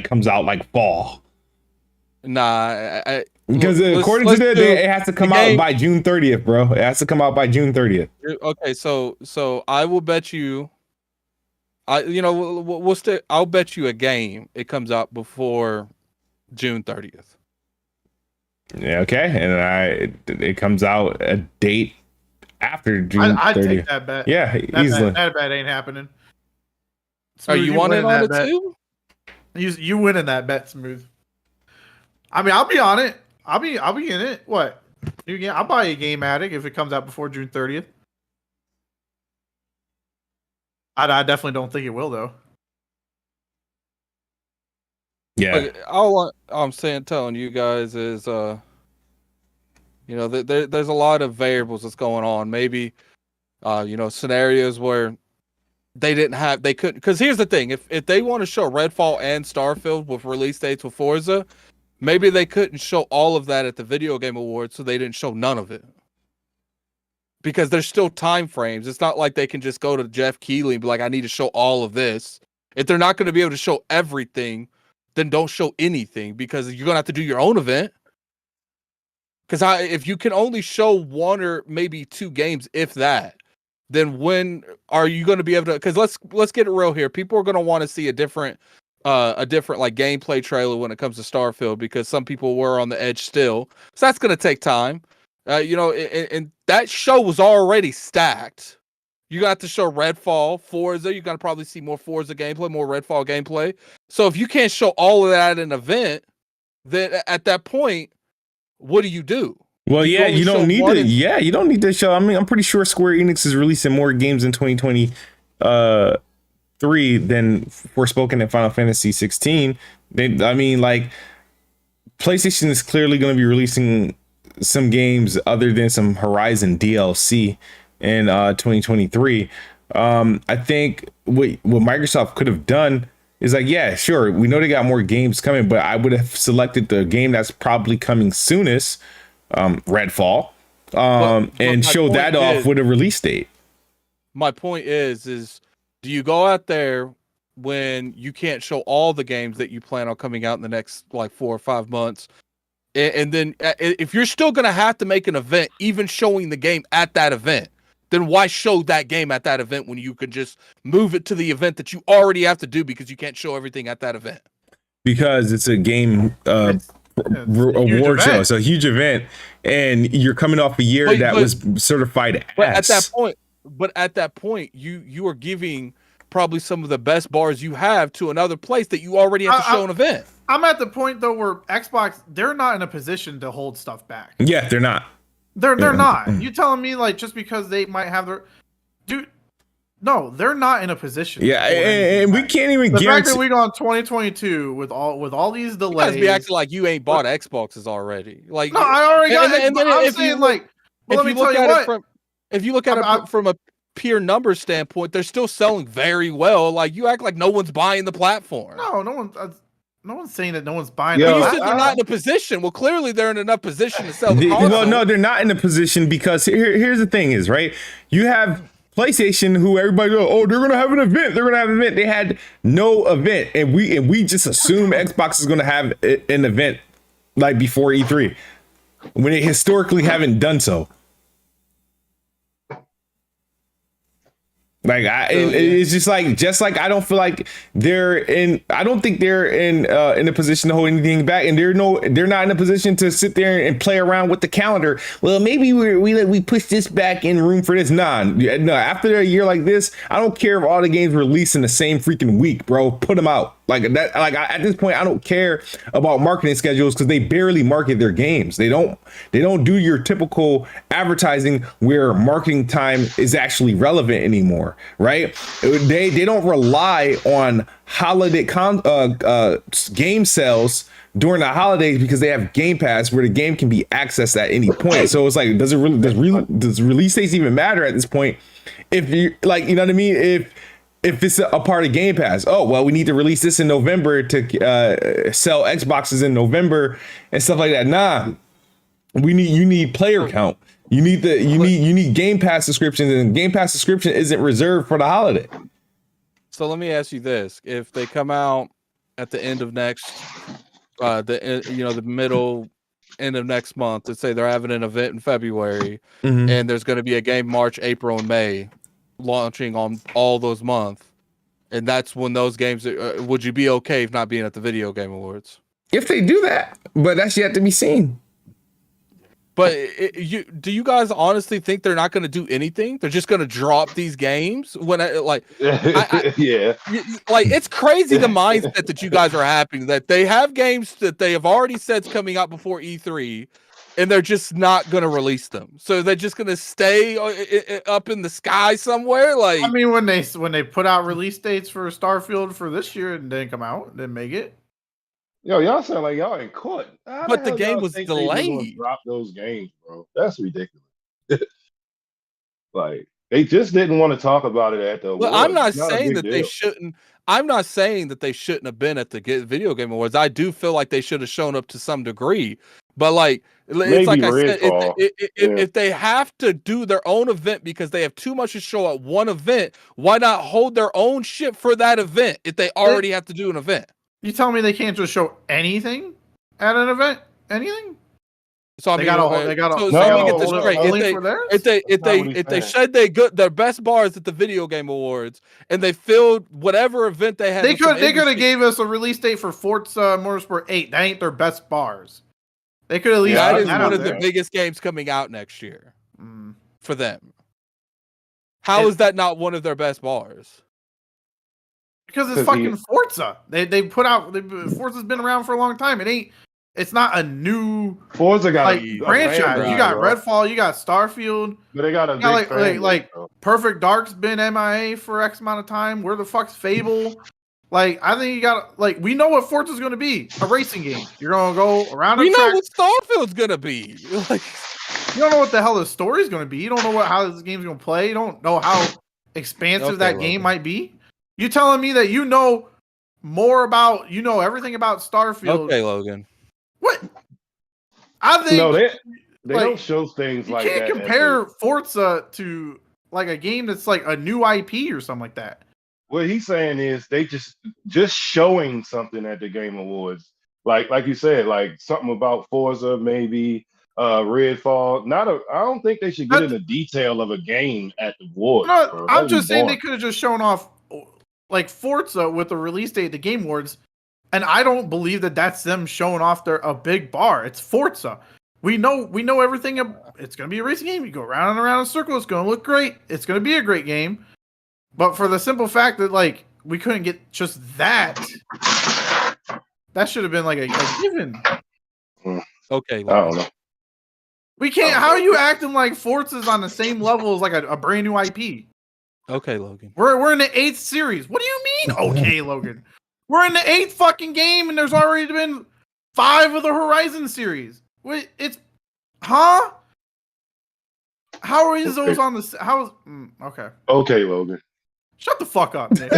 Comes out like fall. Nah, because according to that, it has to come out by June 30th, bro. It has to come out by June 30th. Okay, so I will bet you. I'll bet you a game. It comes out before June 30th. Yeah, okay, and it comes out a date after June 30th. I'd take that bet. Yeah, easily. That bet ain't happening. Smooth, you want it on it too? You winning that bet, Smooth. I mean, I'll be on it. I'll be in it. What? I'll buy a Game Addict if it comes out before June 30th. I definitely don't think it will, though. Yeah. All I'm telling you guys is, there's a lot of variables that's going on. Maybe, scenarios where they couldn't. Because here's the thing: if they want to show Redfall and Starfield with release dates with Forza, maybe they couldn't show all of that at the Video Game Awards, so they didn't show none of it. Because there's still time frames. It's not like they can just go to Jeff Keighley and be like, I need to show all of this. If they're not going to be able to show everything, then don't show anything, because you're going to have to do your own event. Because if you can only show 1 or maybe 2 games, if that, then when are you going to be able to? Because let's get it real here. People are going to want to see a different like gameplay trailer when it comes to Starfield, because some people were on the edge still. So that's going to take time. And that show was already stacked. You got to show Redfall, Forza. You got to probably see more Forza gameplay, more Redfall gameplay. So if you can't show all of that at an event, then at that point, what do you do? Well, you don't need to. Yeah, you don't need to show. I mean, I'm pretty sure Square Enix is releasing more games in 2023 than Forspoken and Final Fantasy 16. PlayStation is clearly going to be releasing some games other than some Horizon DLC in 2023. I think what Microsoft could have done is like, yeah, sure, we know they got more games coming, but I would have selected the game that's probably coming soonest, Redfall, and show that off with a release date. My point is do you go out there when you can't show all the games that you plan on coming out in the next 4 or 5 months? And then if you're still going to have to make an event, even showing the game at that event, then why show that game at that event when you could just move it to the event that you already have to do because you can't show everything at that event? Because it's a game It's a huge award show. event. It's a huge event, and you're coming off a year But- that but- was certified But ass. at that point, you are giving probably some of the best bars you have to another place that you already have to show an event. I'm at the point though where Xbox, they're not in a position to hold stuff back. Yeah, they're not. They're Yeah. not. You telling me like just because they might have their dude? No, they're not in a position. to Yeah, hold anything and we back. can't even The fact guarantee. that we go on 2022 with all these You delays. guys be acting like you ain't bought Xboxes already. Like no, I already got it. and then I'm if you saying look- like, but let me tell you what. If you look at it from a pure numbers standpoint, they're still selling very well. Like you act like no one's buying the platform. No one's saying that no one's buying. Yo, But you it. said they're not in a position. Well, clearly they're in enough position to sell the Well, console. no, they're not in a position because here's the thing is, right? You have PlayStation who everybody goes, oh, they're gonna have an event. They're gonna have an event. They had no event, and we just assume Xbox is gonna have an event like before E3 when they historically haven't done so. Like it's just like I don't feel like I don't think they're in a position to hold anything back, and they're not in a position to sit there and play around with the calendar. Well, maybe we push this back in room for this. No. After a year like this, I don't care if all the games release in the same freaking week, bro. Put them out like that. At this point, I don't care about marketing schedules because they barely market their games. They don't do your typical advertising where marketing time is actually relevant anymore. Right? They don't rely on holiday game sales during the holidays because they have Game Pass where the game can be accessed at any point. So it's like, does release dates even matter at this point? If you like, you know what I mean? If it's a part of Game Pass, oh well, we need to release this in November to sell Xboxes in November and stuff like that. Nah, you need player count. You need Game Pass subscriptions, and Game Pass subscription isn't reserved for the holiday. So let me ask you this: if they come out at the end of the middle end of next month, let's say they're having an event in February, and there's going to be a game March, April, and May launching on all those months, and that's when those games. Would you be okay if not being at the Video Game Awards? If they do that, but that's yet to be seen. But do you guys honestly think they're not going to do anything? They're just going to drop these games when yeah. like it's crazy the mindset that you guys are having that they have games that they have already said's coming out before E3 and they're just not going to release them. So they're just going to stay up in the sky somewhere. Like I mean, when they put out release dates for Starfield for this year and didn't come out, didn't make it. Yo, y'all sound like y'all in court. How But the hell game y'all was think they just gonna delayed. Drop those games, bro. That's ridiculous. Like they just didn't want to talk about it at the. Well, awards. I'm not It's a saying big that they deal. shouldn't. I'm not saying that they shouldn't have been at the Video Game Awards. I do feel like they should have shown up to some degree. But like, it's Maybe like I said, Redfall. if they have to do their own event because they have too much to show at one event, why not hold their own shit for that event if they already have to do an event? You telling me they can't just show anything at an event? Anything? So I They mean, gotta so No, let me get this hold on, straight. only for theirs? If they That's not what if he's they said their best bars at the Video Game Awards and they filled whatever event they had, They with some could have industry- gave us a release date for Forza Motorsport 8. That ain't their best bars. They could at least That put is that one out of the there. biggest games coming out next year Mm. for them. How is that not one of their best bars? Because it's 'Cause fucking Forza. They put out Forza's been around for a long time. It's not a new Forza got like a franchise. franchise, You got bro. Redfall, you got Starfield. But they got a You got big fan like base, bro. Perfect Dark's been MIA for X amount of time. Where the fuck's Fable? Like I think you got we know what Forza's gonna be, a racing game. You're gonna go around We a know track. what Starfield's gonna be. Like, You don't know what the hell the story's gonna be. You don't know how this game's gonna play. You don't know how expansive Okay, that Logan. game might be. You telling me that you know everything about Starfield? okay, Logan. What? I think No, they like, don't show things you like can't that. at compare Forza to like a game that's like a new IP or something like that. what he's saying is they just showing something at the Game Awards, like you said, like something about Forza, maybe Redfall. I don't think they should get into detail of a game at the awards. No, I'm just saying they could have just shown off like Forza with the release date, the Game Awards, and I don't believe that that's them showing off a big bar. It's Forza. We know everything. It's gonna be a racing game. You go round and around in a circle. It's gonna look great. It's gonna be a great game. But for the simple fact that like we couldn't get just that should have been like a given. Okay, I don't know. We can't. How are you acting like Forza's on the same level as like a brand new IP? Okay, Logan. We're in the 8th series. What do you mean? Okay, Logan. We're in the 8th fucking game, and there's already been 5 of the Horizon series. Wait, huh? How are those on the? How is? Okay. Okay, Logan. Shut the fuck up, Nick.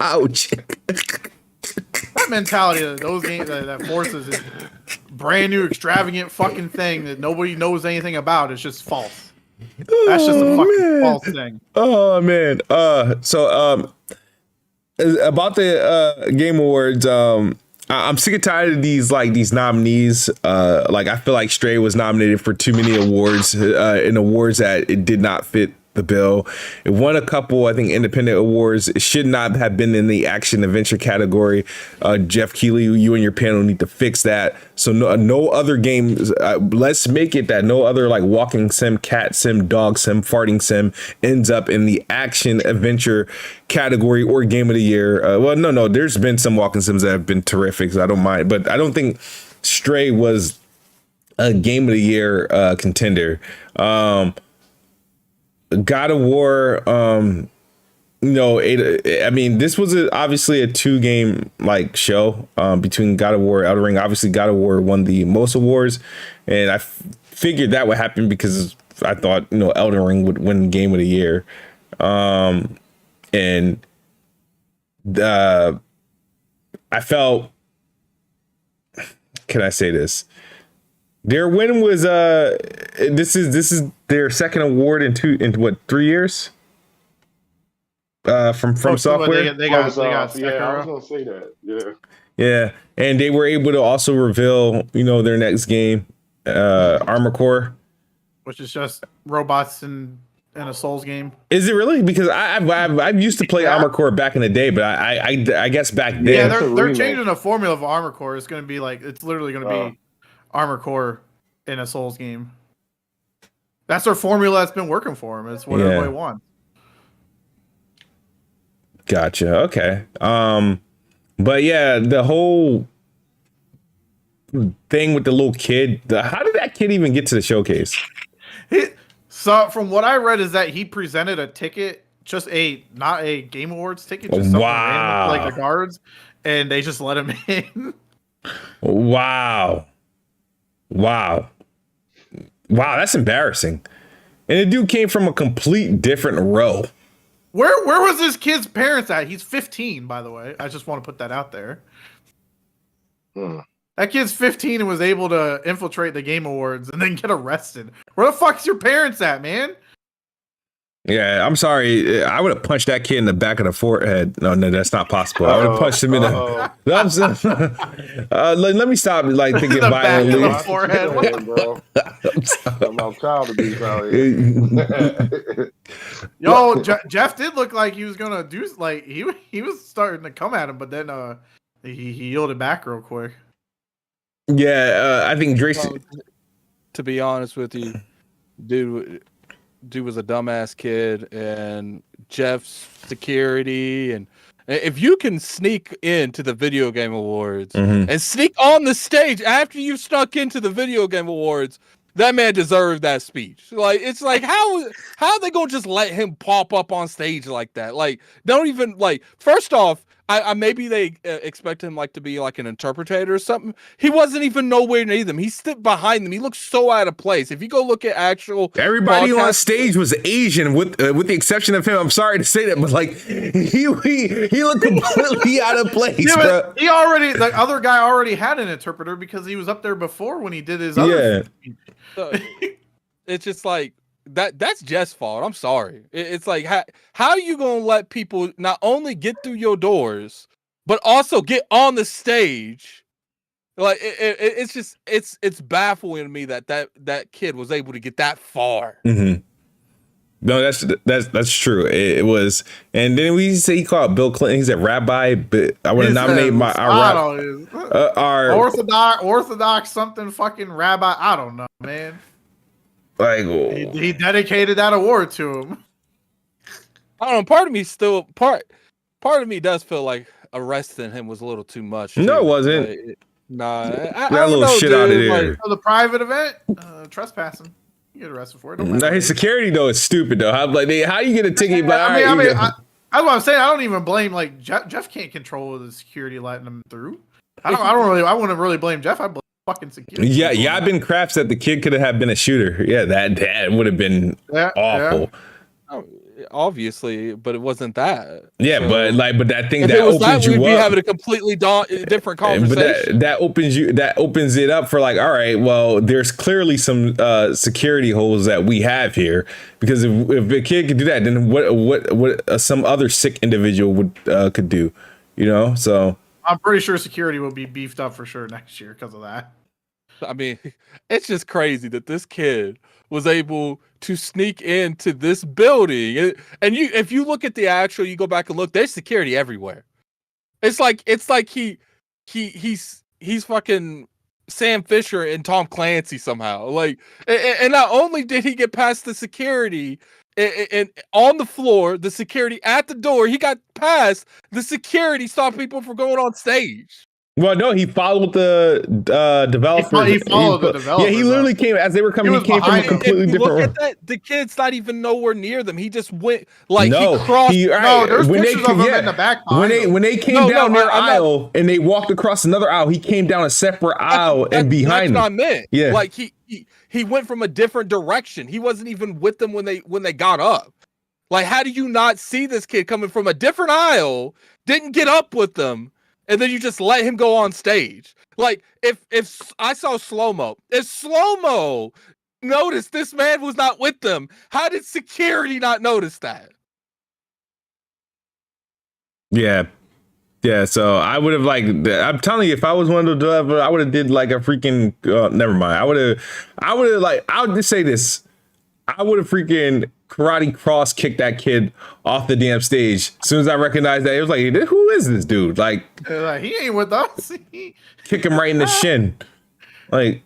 Ouch. That mentality of those games that Forces is brand new, extravagant fucking thing that nobody knows anything about. It's just false. That's just a fucking false thing. Oh man. So about the Game Awards, I'm sick and tired of these nominees. Like I feel like Stray was nominated for too many awards in awards that it did not fit the bill. It won a couple, I think, independent awards. It should not have been in the action adventure category. Jeff Keighley, you and your panel need to fix that. So no other games. Let's make it that no other like walking sim, cat sim, dog sim, farting sim ends up in the action adventure category or game of the year. Well, no, there's been some walking sims that have been terrific, so I don't mind. But I don't think Stray was a game of the year contender. God of War, I mean, this was obviously a 2-game like show between God of War and Elden Ring. Obviously, God of War won the most awards, and I figured that would happen because I thought Elden Ring would win Game of the Year, and I felt. Can I say this? Their win was this is their second award in 3 years. From software. They got I was gonna say that. Yeah, and they were able to also reveal their next game, Armor Core, which is just robots in a Souls game. Is it really? Because I used to play Armor Core back in the day, but I guess back then. Yeah, they're changing the formula of Armor Core. It's going to be like it's literally going to be Armor Core in a Souls game. That's their formula that's been working for them. It's what everybody wants. Gotcha. Okay. But yeah, the whole thing with the little kid. How did that kid even get to the showcase? So from what I read is that he presented a ticket, just not a Game Awards ticket, just something random, like the guards, and they just let him in. Wow, that's embarrassing. And the dude came from a complete different row. Where was this kid's parents at? He's 15, by the way. I just want to put that out there. That kid's 15 and was able to infiltrate the Game Awards and then get arrested. Where the fuck's your parents at, man? Yeah, I'm sorry. I would have punched that kid in the back of the forehead. No, that's not possible. I would have punched him in the. Let me stop. Like thinking violently. Back of the forehead, bro. I'm about child abuse out here. Yo, Jeff did look like he was gonna do like he was starting to come at him, but then he yielded back real quick. Yeah, I think Drace. To be honest with you, dude was a dumbass kid, and Jeff's security, and if you can sneak into the video game awards and sneak on the stage after you snuck into the video game awards, that man deserved that speech. Like, it's like, how are they gonna just let him pop up on stage like that? Like, don't even like. First off, I maybe they expect him like to be like an interpreter or something. He wasn't even nowhere near them. He stood behind them. He looked so out of place. If you go look at actual everybody on stage was Asian, with the exception of him. I'm sorry to say that, but like he looked completely out of place. Yeah, bro. The other guy already had an interpreter because he was up there before when he did his other. So, it's just like that's Jeff's fault. I'm sorry. It's like how are you gonna let people not only get through your doors but also get on the stage? Like it's just it's baffling to me that kid was able to get that far. Mm-hmm. No, that's true. It was, and then we say he called Bill Clinton. He said, "Rabbi, but I want to nominate our Orthodox something fucking rabbi. I don't know, man. Like he dedicated that award to him. I don't know. Part of me still part of me does feel like arresting him was a little too much. No, it wasn't. Nah, that little shit dude. out of there. Like, for the private event, trespassing. You get arrested for it. Now his security though is stupid though. How you get a ticket? That's what I'm saying. I don't even blame like Jeff can't control the security letting him through. I wouldn't really blame Jeff. I blame fucking security. Yeah. I've been crafts that the kid could have been a shooter. Yeah, that would have been awful. Yeah. Oh, obviously, but it wasn't that. Yeah, so, but that thing that opens you up, we'd be having a completely different conversation. But that opens it up for like, all right, well, there's clearly some security holes that we have here, because if a kid could do that, then what some other sick individual could do, you know? So I'm pretty sure security will be beefed up for sure next year because of that. I mean, it's just crazy that this kid was able to sneak into this building, and if you look at the actual, you go back and look, there's security everywhere. It's like he's fucking Sam Fisher and Tom Clancy somehow. Like, and not only did he get past the security and on the floor, the security at the door, he got past the security, stopped people from going on stage. Well, no, he followed the developer. He followed the developer. Yeah, he literally came as they were coming. He came from a completely different. Look at that. The kid's not even nowhere near them. He just went like he crossed. There's pictures of him in the back. When they came down their aisle and they walked across another aisle, he came down a separate aisle and behind. That's what I meant. Yeah, like he went from a different direction. He wasn't even with them when they got up. Like, how do you not see this kid coming from a different aisle? Didn't get up with them. And then you just let him go on stage. Like, if I saw slow-mo, if slow-mo noticed this man was not with them, how did security not notice that? Yeah. So I would have I'm telling you, if I was one of the developers, I would have did like a freaking. Never mind. I would have I'll just say this. I would have freaking karate cross kicked that kid off the damn stage. As soon as I recognized that, it was like, who is this dude? Like he ain't with us. Kick him right in the shin. Like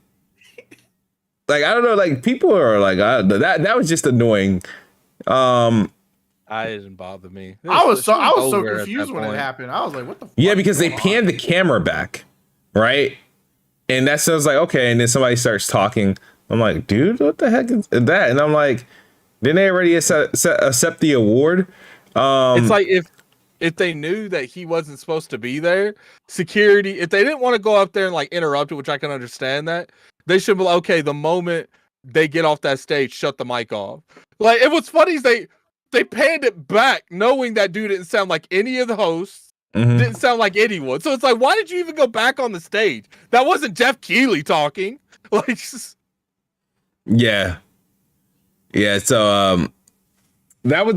I don't know. Like, people are like, that was just annoying. I didn't bother me. I was so confused when it happened. I was like, what the fuck? Yeah, because they panned the camera back, right? And that sounds like, okay, and then somebody starts talking. I'm like, dude, what the heck is that? And I'm like, didn't they already accept the award? It's like if they knew that he wasn't supposed to be there, security, if they didn't want to go up there and like interrupt it, which I can understand that, they should be like, okay, the moment they get off that stage, shut the mic off. Like, it was funny is they panned it back knowing that dude didn't sound like any of the hosts, didn't sound like anyone. So it's like, why did you even go back on the stage? That wasn't Jeff Keighley talking. Like, Yeah. So that was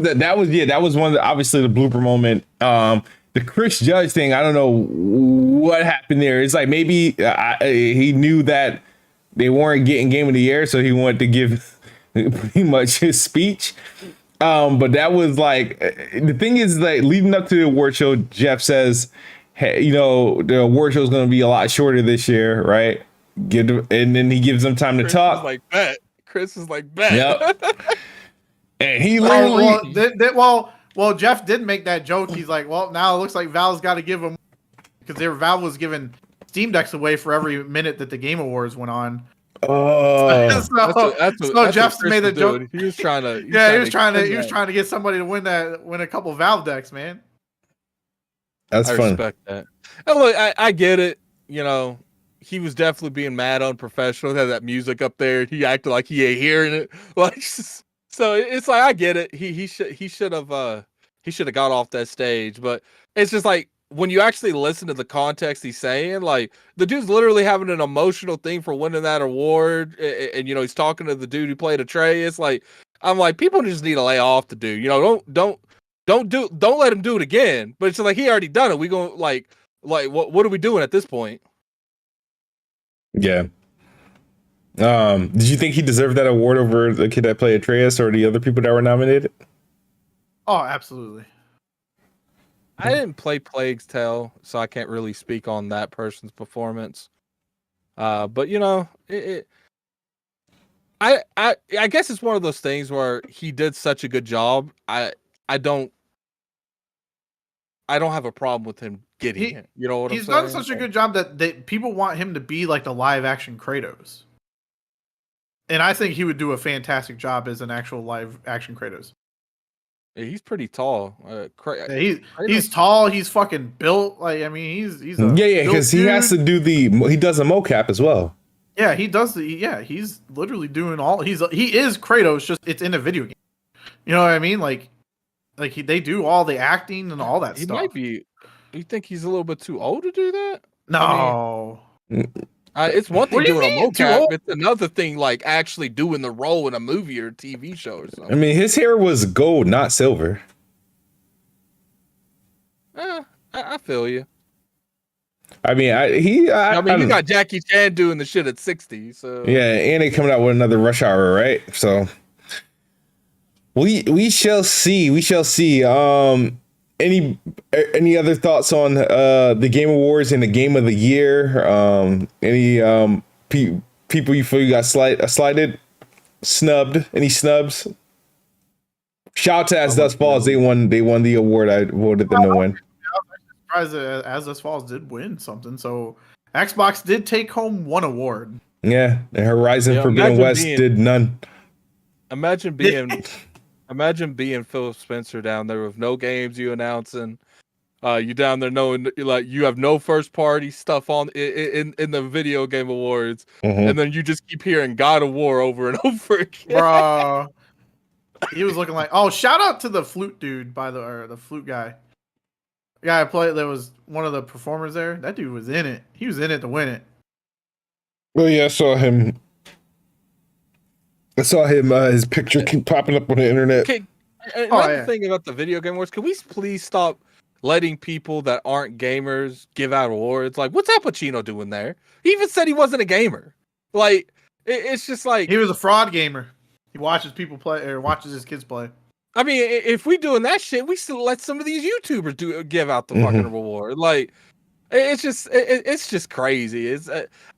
one of the, obviously the blooper moment. The Chris Judge thing, I don't know what happened there. It's like maybe he knew that they weren't getting Game of the Year, so he wanted to give pretty much his speech. But that was like, the thing is, like, leading up to the award show, Jeff says, hey, the award show is going to be a lot shorter this year, right? And then he gives them time to talk. Chris is like, bet. Yep. And he literally... Well, Jeff did make that joke. He's like, well, now it looks like Valve's got to give him, because Valve was giving Steam Decks away for every minute that the Game Awards went on. Oh, so Jeff made a joke. He was trying to. He was trying to get somebody to win a couple Valve decks, man. That's fun. I respect that. And look, I get it. He was definitely being mad unprofessional. Had that music up there. He acted like he ain't hearing it. Like, so it's like, I get it. He should have got off that stage. But it's just like, when you actually listen to the context he's saying, like, the dude's literally having an emotional thing for winning that award, and he's talking to the dude who played Atreus. Like, I'm like, people just need to lay off the dude. Don't let him do it again. But it's like, he already done it. We going like what are we doing at this point? Yeah. Did you think he deserved that award over the kid that played Atreus or the other people that were nominated? Oh, absolutely. I didn't play Plague's Tale, so I can't really speak on that person's performance. But you know, I guess it's one of those things where he did such a good job. I don't have a problem with him getting it. You know what I'm saying? He's done such a good job that people want him to be like the live action Kratos. And I think he would do a fantastic job as an actual live action Kratos. Yeah, he's pretty tall. Yeah, he's tall. He's fucking built. Like, I mean, he's a yeah, because he has to do he does a mocap as well. Yeah, he does he's literally doing all. He is Kratos. Just it's in a video game. You know what I mean? Like they do all the acting and all that he stuff. Might be. You think he's a little bit too old to do that? No. I mean, it's one thing doing a mean, mocap. It's another thing like actually doing the role in a movie or a TV show or something. I mean, his hair was gold, not silver. I feel you. I mean, you got Jackie Chan doing the shit at 60. So yeah, and they coming out with another Rush Hour, right? So we shall see. We shall see. Any other thoughts on the Game Awards and the Game of the Year? Any people you feel you got slighted, snubbed? Any snubs? Shout out to As Dust Falls. They won the award. I voted them to win. I was surprised As Dust Falls did win something. So Xbox did take home one award. Yeah, and Horizon Forbidden West did none. Imagine being Phil Spencer down there with no games you announcing. You down there knowing like you have no first party stuff on in the video game awards, and then you just keep hearing God of War over and over again. Bro, he was looking like shout out to the flute dude the flute guy. The guy I played that was one of the performers there. That dude was in it. He was in it to win it. Well, yeah, I saw him. His picture keep popping up on the internet. Another thing about the video game awards, can we please stop letting people that aren't gamers give out awards? Like, what's Al Pacino doing there? He even said he wasn't a gamer. Like, it's just like he was a fraud gamer. He watches people play or watches his kids play. I mean, if we doing that shit, we still let some of these YouTubers give out the fucking reward. Like, it's just crazy.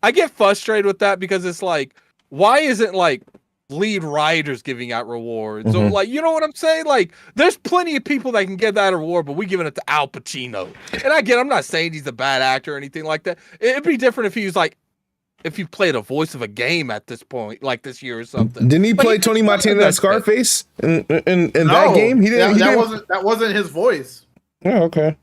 I get frustrated with that because it's like, why isn't like lead writers giving out rewards? So like, you know what I'm saying? Like, there's plenty of people that can get that award, but we giving it to Al Pacino. And I'm not saying he's a bad actor or anything like that. It'd be different if he was like, if you played a voice of a game at this point, like this year or something. Didn't he play Tony Montana and Scarface in that game? He didn't. That wasn't his voice. Oh, okay.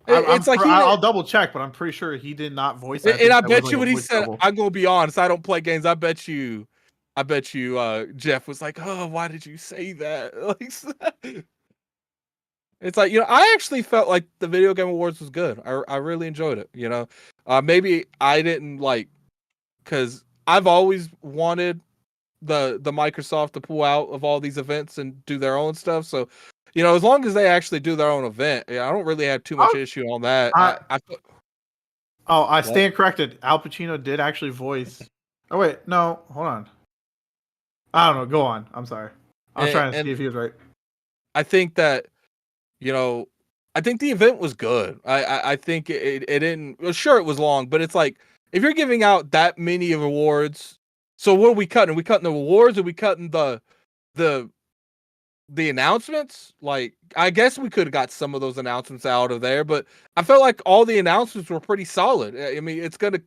I'll double check, but I'm pretty sure he did not voice that. And I bet you what he said. I'm gonna be honest. I don't play games. I bet you, Jeff was like, "Oh, why did you say that?" Like, it's like, I actually felt like the Video Game Awards was good. I really enjoyed it. Maybe I didn't like. Because I've always wanted the Microsoft to pull out of all these events and do their own stuff. So, as long as they actually do their own event, I don't really have too much issue on that. I stand corrected. Al Pacino did actually voice. Oh wait, no, hold on. I don't know. Go on. I'm sorry. I was trying to see if he was right. I think that, I think the event was good. I think it didn't. Well, sure, it was long, but it's like, if you're giving out that many of awards, so what are we cutting? Are we cutting the awards? Are we cutting the announcements? Like, I guess we could have got some of those announcements out of there, but I felt like all the announcements were pretty solid. I mean, it's gonna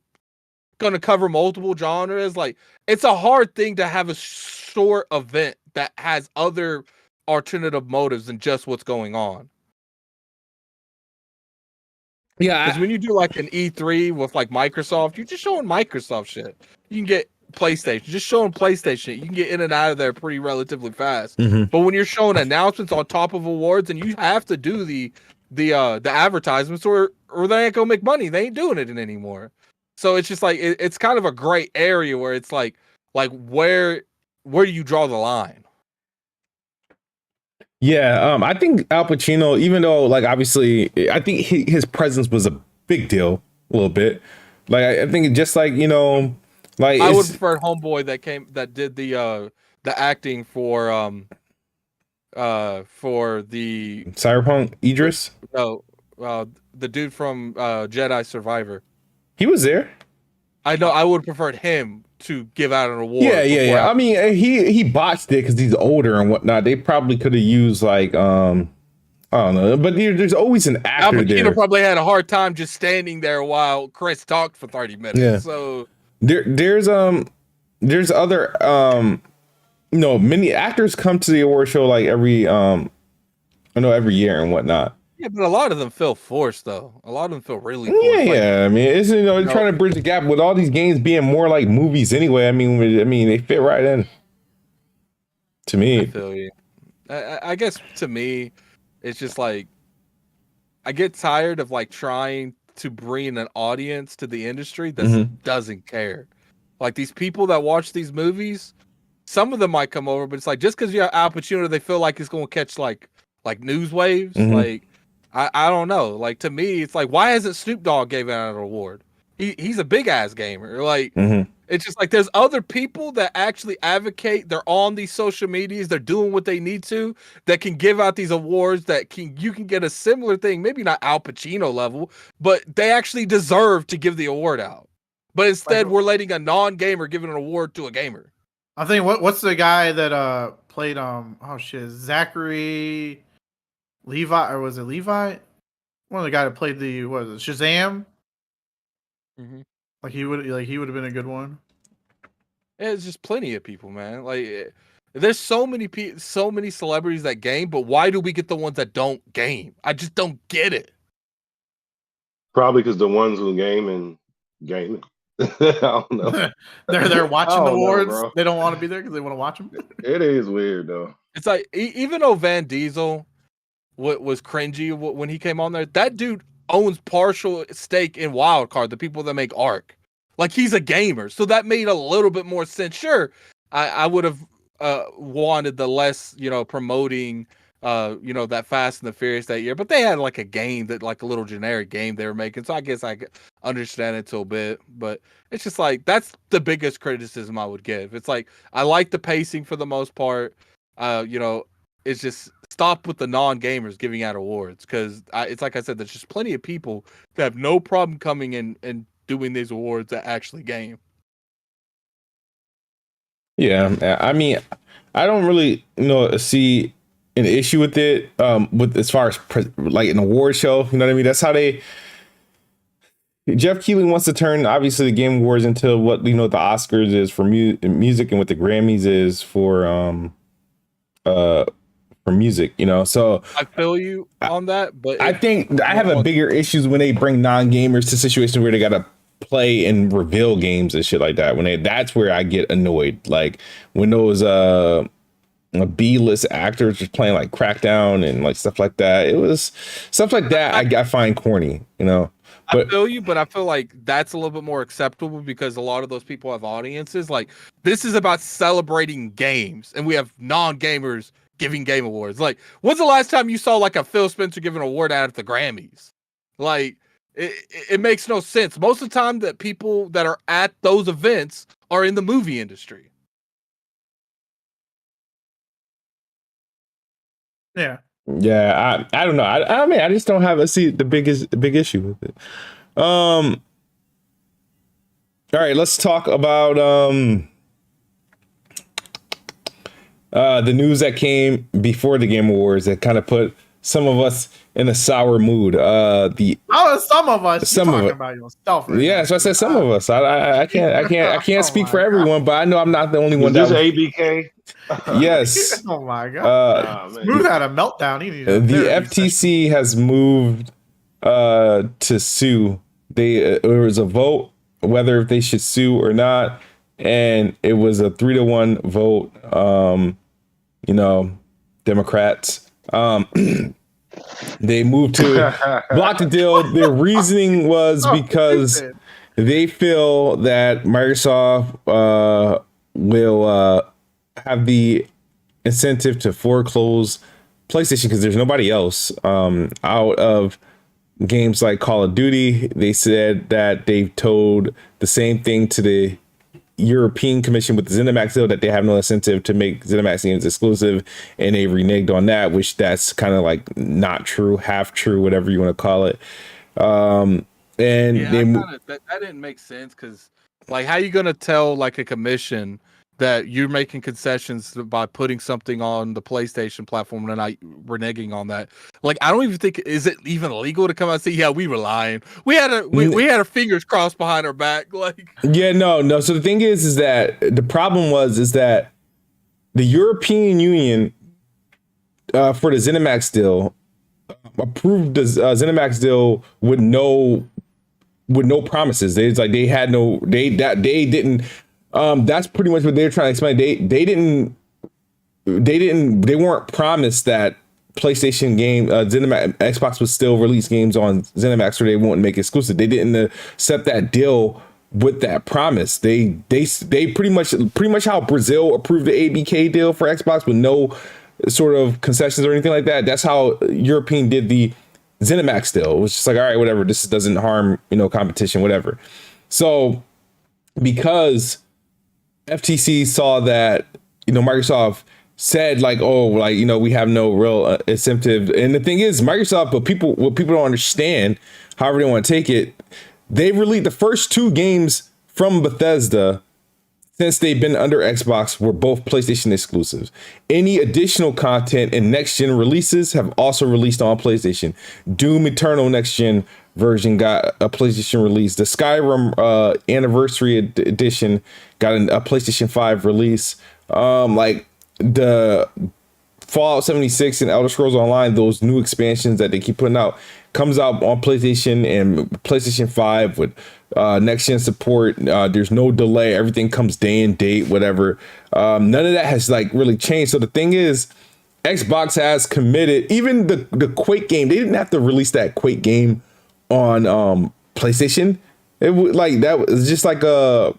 cover multiple genres. Like, it's a hard thing to have a short event that has other alternative motives than just what's going on. Yeah, because when you do like an E3 with like Microsoft, you're just showing Microsoft shit. You can get PlayStation, just showing PlayStation. You can get in and out of there pretty relatively fast. But when you're showing announcements on top of awards, and you have to do the advertisements, or they ain't gonna make money. They ain't doing it anymore. So it's just like it's kind of a gray area where it's like where do you draw the line? Yeah, I think Al Pacino, even though, like, obviously, I think his presence was a big deal, a little bit. Like I think just like like I would prefer Homeboy that did the acting for the Cyberpunk Idris. no the dude from Jedi Survivor. He was there. I know. I would have preferred him to give out an award. Yeah. I mean, he botched it because he's older and whatnot. They probably could have used like I don't know, but there's always an actor there. Al Pacino probably had a hard time just standing there while Chris talked for 30 minutes. Yeah. So there's other many actors come to the award show like every year and whatnot. Yeah, but a lot of them feel forced though. A lot of them feel really forced. Yeah, yeah. I mean, it's they're trying to bridge the gap with all these games being more like movies anyway. I mean, they fit right in. To me, I feel you. I guess to me, it's just like I get tired of like trying to bring an audience to the industry that doesn't care. Like these people that watch these movies, some of them might come over, but it's like just because you have Al Pacino, they feel like it's going to catch like news waves. Like I don't know. Like to me, it's like why hasn't Snoop Dogg given out an award? He's a big ass gamer. Like it's just like there's other people that actually advocate. They're on these social medias. They're doing what they need to. That can give out these awards. You can get a similar thing. Maybe not Al Pacino level, but they actually deserve to give the award out. But instead, we're letting a non-gamer give an award to a gamer. I think what's the guy that played Zachary Levi, or was it Levi? One of the guy that played Shazam? Like he would have been a good one. Yeah, it's just plenty of people, man. Like there's so many celebrities that game, but why do we get the ones that don't game? I just don't get it. Probably because the ones who gaming. I don't know. they're watching the awards. They don't want to be there because they want to watch them. It is weird though. It's like even though Van Diesel was cringy when he came on there, that dude owns partial stake in Wildcard, the people that make Ark. Like he's a gamer, so that made a little bit more sense. Sure, I would have wanted the less promoting that Fast and the Furious that year, but they had like a game that like a little generic game they were making, so I guess I could understand it a bit. But it's just like that's the biggest criticism I would give. It's like I like the pacing for the most part. It's just stop with the non-gamers giving out awards because it's like I said, there's just plenty of people that have no problem coming in and doing these awards that actually game. Yeah, I mean, I don't really see an issue with it with as far as like an award show. You know what I mean? That's how Jeff Keighley wants to turn obviously the Game Awards into what the Oscars is for music and what the Grammys is for music, so I feel you on that, but I think I have a bigger issues when they bring non-gamers to situations where they gotta play and reveal games and shit like that. That's where I get annoyed, like when those B-list actors just playing like Crackdown and like stuff like that. It was stuff like that I find corny, But I feel you, but I feel like that's a little bit more acceptable because a lot of those people have audiences. Like this is about celebrating games, and we have non-gamers giving game awards. Like, when's the last time you saw like a Phil Spencer give an award out at the Grammys? Like, it makes no sense. Most of the time that people that are at those events are in the movie industry. Yeah. Yeah, I don't know. I mean, I just don't have the big issue with it. All right, let's talk about the news that came before the Game Awards that kind of put some of us in a sour mood. Some of us. Some of it. About yourself. Right yeah, now. So I said some of us. I can't speak for everyone, but I know I'm not the only one. Is this ABK? Yes. Oh my god. Smooth had a meltdown. The FTC has moved to sue. There was a vote whether they should sue or not, and it was a 3-1 vote. Democrats. They moved to block the deal. Their reasoning was because they feel that Microsoft will have the incentive to foreclose PlayStation because there's nobody else out of games like Call of Duty. They said that they've told the same thing to the European Commission with the ZeniMax deal, that they have no incentive to make ZeniMax games exclusive, and they reneged on that, which that's kind of like not true, half true, whatever you want to call it. And yeah, that didn't make sense, because like, how you gonna tell like a commission that you're making concessions by putting something on the PlayStation platform and not reneging on that? Like, I don't even think, is it even legal to come out and say, yeah, we were lying. We had our fingers crossed behind our back. Like, yeah, no. So the thing is that the problem is that the European Union for the ZeniMax deal approved the ZeniMax deal with no promises. They didn't. That's pretty much what they're trying to explain. They weren't promised that PlayStation game, ZeniMax, Xbox would still release games on ZeniMax, or they won't make it exclusive. They didn't accept that deal with that promise. They pretty much how Brazil approved the ABK deal for Xbox with no sort of concessions or anything like that. That's how European did the ZeniMax deal. It was just like, all right, whatever. This doesn't harm, competition, whatever. So because FTC saw that, Microsoft said like, oh, like, we have no real incentive. And the thing is, Microsoft, what people don't understand, however they want to take it, they released the first two games from Bethesda since they've been under Xbox were both PlayStation exclusives. Any additional content and next-gen releases have also released on PlayStation. Doom Eternal next-gen version got a PlayStation release. The Skyrim Anniversary Edition got a PlayStation 5 release. Like the Fallout 76 and Elder Scrolls Online, those new expansions that they keep putting out, comes out on PlayStation and PlayStation 5 with next-gen support. There's no delay. Everything comes day and date, whatever. None of that has like really changed. So the thing is, Xbox has committed, even the Quake game, they didn't have to release that Quake game on PlayStation. It was like, that was just like the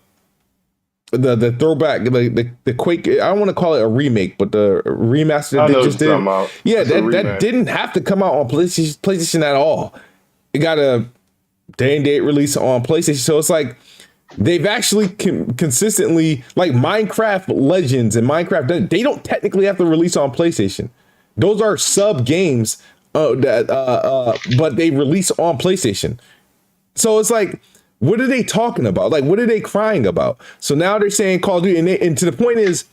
throwback, the Quake. I don't want to call it a remake, but the remaster they just did. Yeah, that didn't have to come out on PlayStation at all. It got a day and date release on PlayStation. So it's like they've actually consistently, like Minecraft Legends and Minecraft, they don't technically have to release on PlayStation. Those are sub games but they release on PlayStation. So it's like, what are they talking about? Like, what are they crying about? So now they're saying Call of Duty, and to the point is,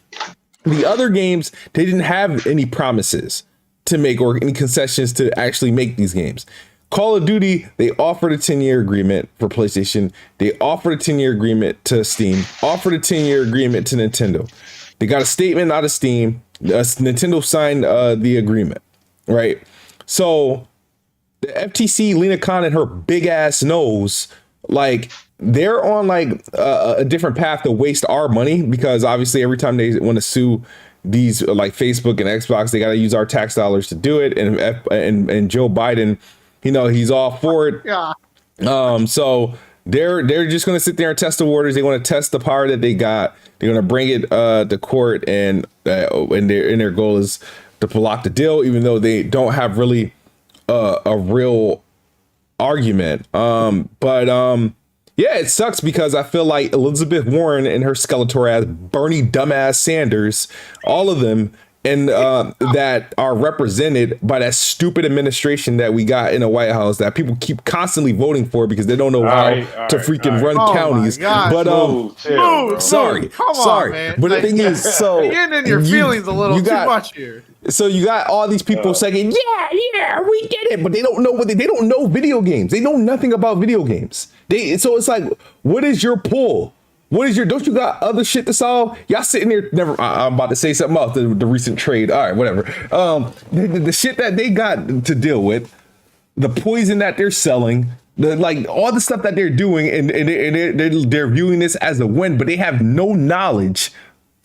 the other games, they didn't have any promises to make or any concessions to actually make these games. Call of Duty, they offered a 10-year agreement for PlayStation. They offered a 10-year agreement to Steam, offered a 10-year agreement to Nintendo. They got a statement out of Steam. Nintendo signed the agreement, right? So the FTC, Lena Khan and her big ass nose, like, they're on like a different path to waste our money, because obviously every time they want to sue these like Facebook and Xbox, they got to use our tax dollars to do it. And Joe Biden, he's all for it. Yeah. So they're just going to sit there and test the waters. They want to test the power that they got. They're going to bring it to court, and their goal is to block the deal, even though they don't have really a real argument. Yeah, it sucks, because I feel like Elizabeth Warren and her Skeletor ass, Bernie dumbass Sanders, all of them, and that are represented by that stupid administration that we got in the White House that people keep constantly voting for because they don't know how to freaking run counties. But sorry, man. But the thing is, so you're getting in your feelings a little too much here. So you got all these people saying, yeah, we did it, but they don't know they don't know video games. They know nothing about video games. So it's like, what is your pull? Don't you got other shit to solve? Y'all sitting here, I'm about to say something else, the recent trade. All right, whatever. The shit that they got to deal with, the poison that they're selling, all the stuff that they're doing, and they're viewing this as a win, but they have no knowledge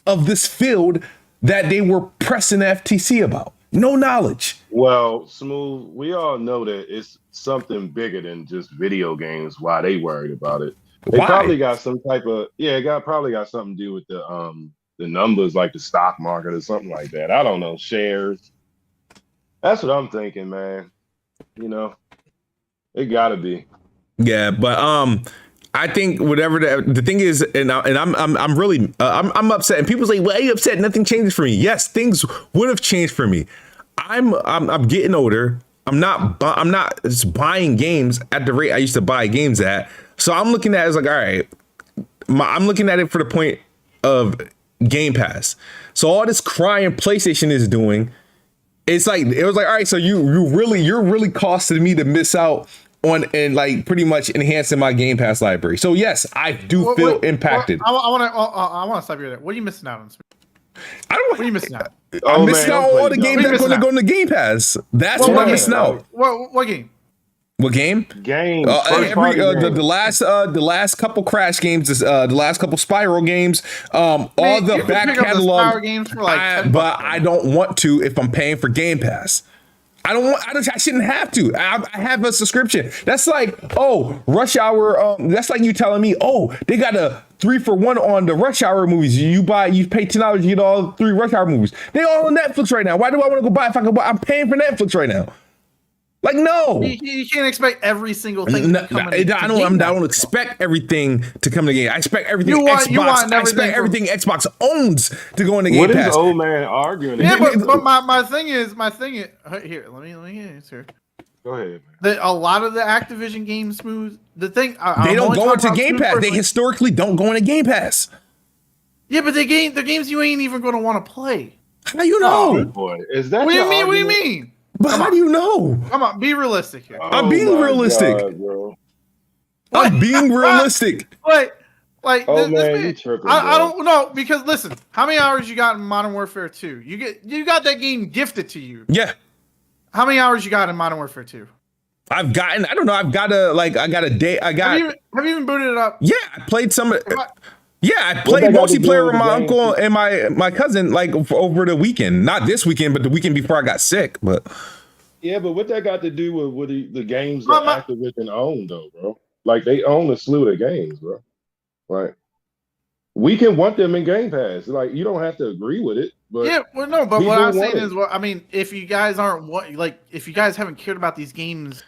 of this field that they were pressing the FTC about. No knowledge. Well, Smooth, we all know that it's something bigger than just video games. Why they worried about it? They probably got some type of probably got something to do with the numbers, like the stock market or something like that. I don't know, shares. That's what I'm thinking, man. It gotta be. Yeah, but I think whatever the thing is, and I'm really I'm upset. And people say, "Well, are you upset? Nothing changes for me." Yes, things would have changed for me. I'm getting older. I'm not just buying games at the rate I used to buy games at. So I'm looking at it as like, all right, I'm looking at it for the point of Game Pass. So all this crying PlayStation is doing, it was like, all right, so you're really costing me to miss out on and like pretty much enhancing my Game Pass library. So yes, I do feel impacted. I want to stop you there. What are you missing out on? What are you missing out? I'm missing out on all the games that are going to go into Game Pass. That's what I'm missing out. What game? What game? Games. The last couple Crash games, the last couple Spiral games, all the back catalog. Games for like but I don't want to if I'm paying for Game Pass. I shouldn't have to. I have a subscription. That's like, Rush Hour. That's like you telling me, they got a 3-for-1 on the Rush Hour movies. You pay $10, you get all 3 Rush Hour movies. They all on Netflix right now. Why do I want to go buy if I can buy? I'm paying for Netflix right now. Like, no. You can't expect every single thing. I don't expect everything to come to game. I expect everything Xbox. I expect everything Xbox owns to go into Game Pass. What is Old Man arguing? Yeah, but my thing is here. Let me answer. Go ahead, man. A lot of the Activision games, Smooth. The thing they don't go into Game Pass. They historically don't go into Game Pass. Yeah, but they're games you ain't even going to want to play. How you know? Oh, boy. Is that what do you mean? But how do you know? Come on, be realistic here. I'm being realistic. God, I'm being realistic. Like, you tripping, I don't know, because listen, how many hours you got in Modern Warfare 2? You got that game gifted to you. Yeah. How many hours you got in Modern Warfare 2? I got a day. Have you even booted it up? Yeah, I played some. Yeah, I played multiplayer with my uncle and my cousin like over the weekend. Not this weekend, but the weekend before I got sick. But yeah, but what that got to do with the games that Activision own, though, bro? Like they own a slew of games, bro. Like we can want them in Game Pass. Like you don't have to agree with it, but yeah, well, no. But what I'm saying is, if you guys if you guys haven't cared about these games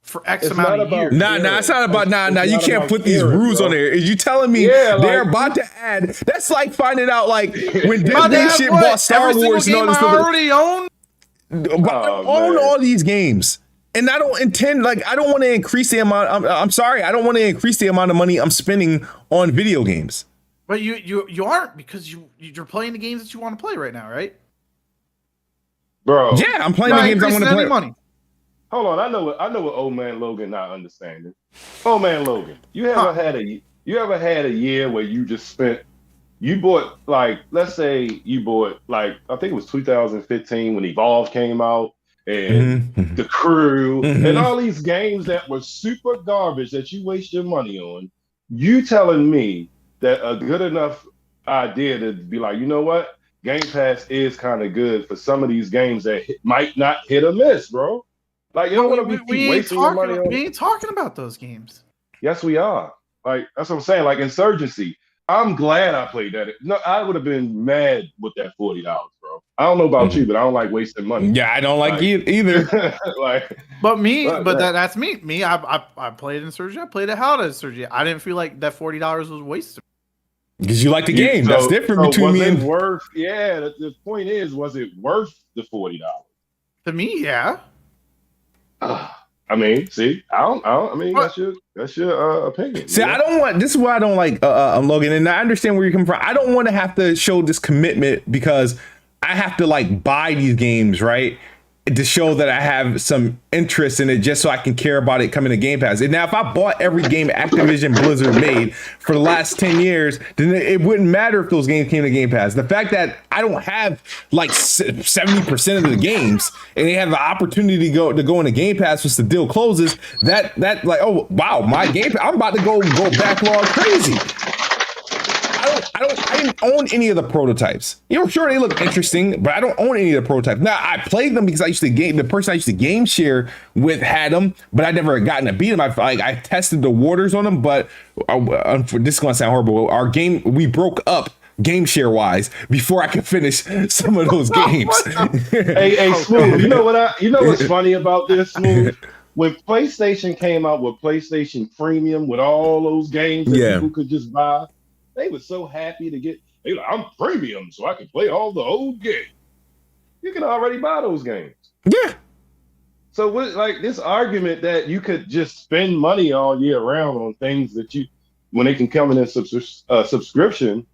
for X amount of years. It's not about you can't put these rules on there. Is you telling me they're about to add? That's like finding out like when Disney shit bought Star Wars and all this stuff. I already own. I own all these games, and I don't intend I don't want to increase the amount. I'm sorry, I don't want to increase the amount of money I'm spending on video games. But you aren't, because you're playing the games that you want to play right now, right? Bro. Yeah, I'm playing the games I want to play. Money. Hold on, I know what Old Man Logan not understanding. Old Man Logan, you ever had a year where you bought like, let's say you bought like, I think it was 2015 when Evolve came out and The Crew and all these games that were super garbage that you waste your money on. You telling me that a good enough idea to be like, you know what? Game Pass is kind of good for some of these games that might not hit or miss, bro. Like, you don't want to be wasting your money on. We ain't talking about those games. Yes, we are. Like, that's what I'm saying. Like, Insurgency. I'm glad I played that. No, I would have been mad with that $40, bro. I don't know about you, but I don't like wasting money. Yeah, I don't like either. That's me. I played Insurgency. I played it how to Insurgency. I didn't feel like that $40 was wasted. Because you like the game. That's different between me and worth. Yeah, the point is, was it worth the $40? To me, yeah. I mean, see, I mean, that's your opinion. See, I don't want. This is why I don't like Logan, and I understand where you're coming from. I don't want to have to show this commitment because I have to like buy these games, right? To show that I have some interest in it, just so I can care about it coming to Game Pass. And now, if I bought every game Activision Blizzard made for the last 10 years, then it wouldn't matter if those games came to Game Pass. The fact that I don't have like 70% of the games, and they have the opportunity to go into Game Pass once the deal closes, that like, oh wow, my Game Pass, I'm about to go backlog crazy. I didn't own any of the prototypes. You know, sure, they look interesting, but I don't own any of the prototypes. Now, I played them because the person I used to game share with had them, but I never gotten to beat them. I tested the waters on them, but this is going to sound horrible. We broke up game share wise before I could finish some of those games. Hey, Smooth, you know what's funny about this, Smooth? when PlayStation came out with PlayStation Premium with all those games that people could just buy, they were so happy to get. They like, I'm premium, so I can play all the old games. You can already buy those games. Yeah. So what, like this argument that you could just spend money all year round on things that you, when they can come in a subscription,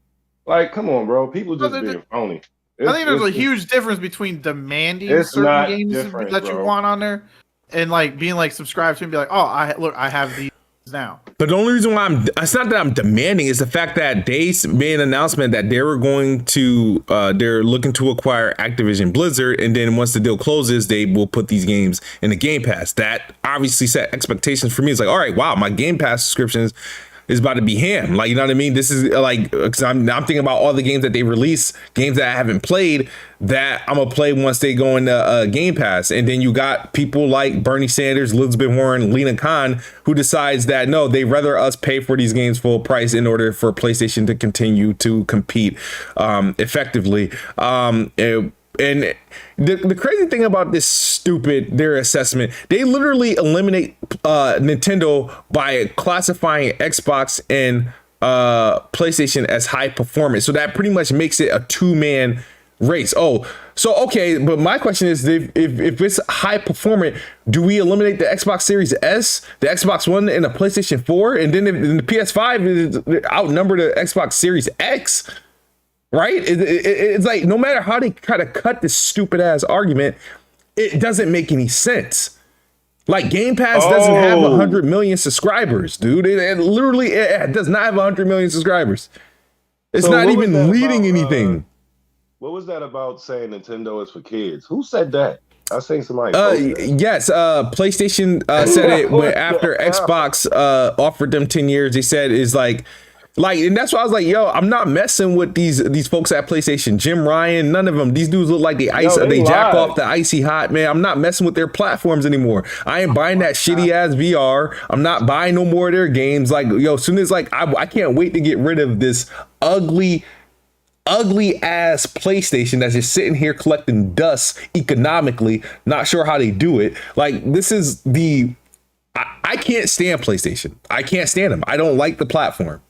like, come on, bro. People just being phony. I think there's a huge difference between demanding certain games that you want on there and like being like subscribed to and be like, oh, I have these now. But the only reason why it's not that I'm demanding, is the fact that they made an announcement that they were going to, they're looking to acquire Activision Blizzard. And then once the deal closes, they will put these games in the Game Pass. That obviously set expectations for me. It's like, all right, wow, my Game Pass subscriptions is about to be ham. Like, you know what I mean? This is like, because I'm thinking about all the games that they release, games that I haven't played that I'm gonna play once they go into Game Pass. And then you got people like Bernie Sanders, Elizabeth Warren, Lena Khan, who decides that no, they rather us pay for these games full price in order for PlayStation to continue to compete effectively. And the crazy thing about their assessment, they literally eliminate Nintendo by classifying Xbox and PlayStation as high performance. So that pretty much makes it a two-man race. Oh, so okay, but my question is, if it's high performant, do we eliminate the Xbox Series S, the Xbox One, and the PlayStation 4, and then the PS5 is outnumber the Xbox Series X? Right? It's like, no matter how they try to cut this stupid ass argument, it doesn't make any sense. Like, Game Pass doesn't have 100 million subscribers, dude. It literally does not have 100 million subscribers. It's not even leading anything. What was that about saying Nintendo is for kids? Who said that? I seen somebody. Yes, PlayStation said it after Xbox offered them 10 years. They said is like, and that's why I was like, yo, I'm not messing with these folks at PlayStation. Jim Ryan, none of them. These dudes look like they jack off the icy hot, man. I'm not messing with their platforms anymore. I ain't buying that shitty ass VR. I'm not buying no more of their games. Like, yo, as soon as like I can't wait to get rid of this ugly ass PlayStation that's just sitting here collecting dust economically. Not sure how they do it. Like, this is I can't stand PlayStation. I can't stand them. I don't like the platform.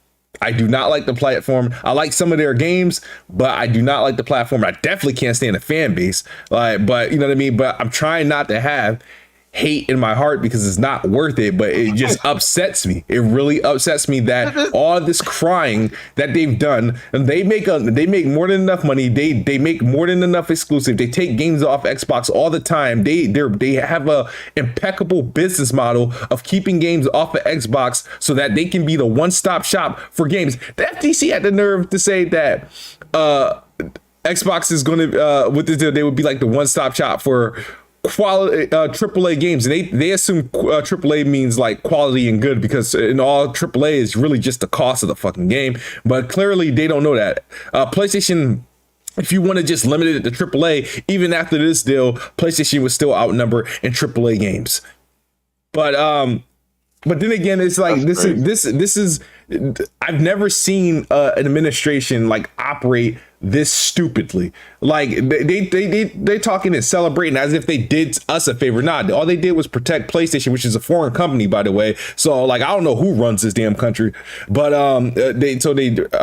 I do not like the platform. I like some of their games, but I do not like the platform. I definitely can't stand the fan base. But you know what I mean? But I'm trying not to have hate in my heart because it's not worth it, but it just upsets me. It really upsets me that all this crying that they've done, and they make more than enough money. They make more than enough exclusive. They take games off Xbox all the time. They have a impeccable business model of keeping games off of Xbox so that they can be the one-stop shop for games. The FTC had the nerve to say that Xbox is going to with this deal, they would be like the one-stop shop for quality AAA games, and they assume AAA means like quality and good, because in all AAA is really just the cost of the fucking game. But clearly they don't know that. PlayStation, if you want to just limit it to AAA, even after this deal, PlayStation was still outnumber in AAA games. But then again, it's like this is I've never seen an administration like operate this stupidly. Like they talking and celebrating as if they did us a favor. Nah, all they did was protect PlayStation, which is a foreign company, by the way. So like, I don't know who runs this damn country, but I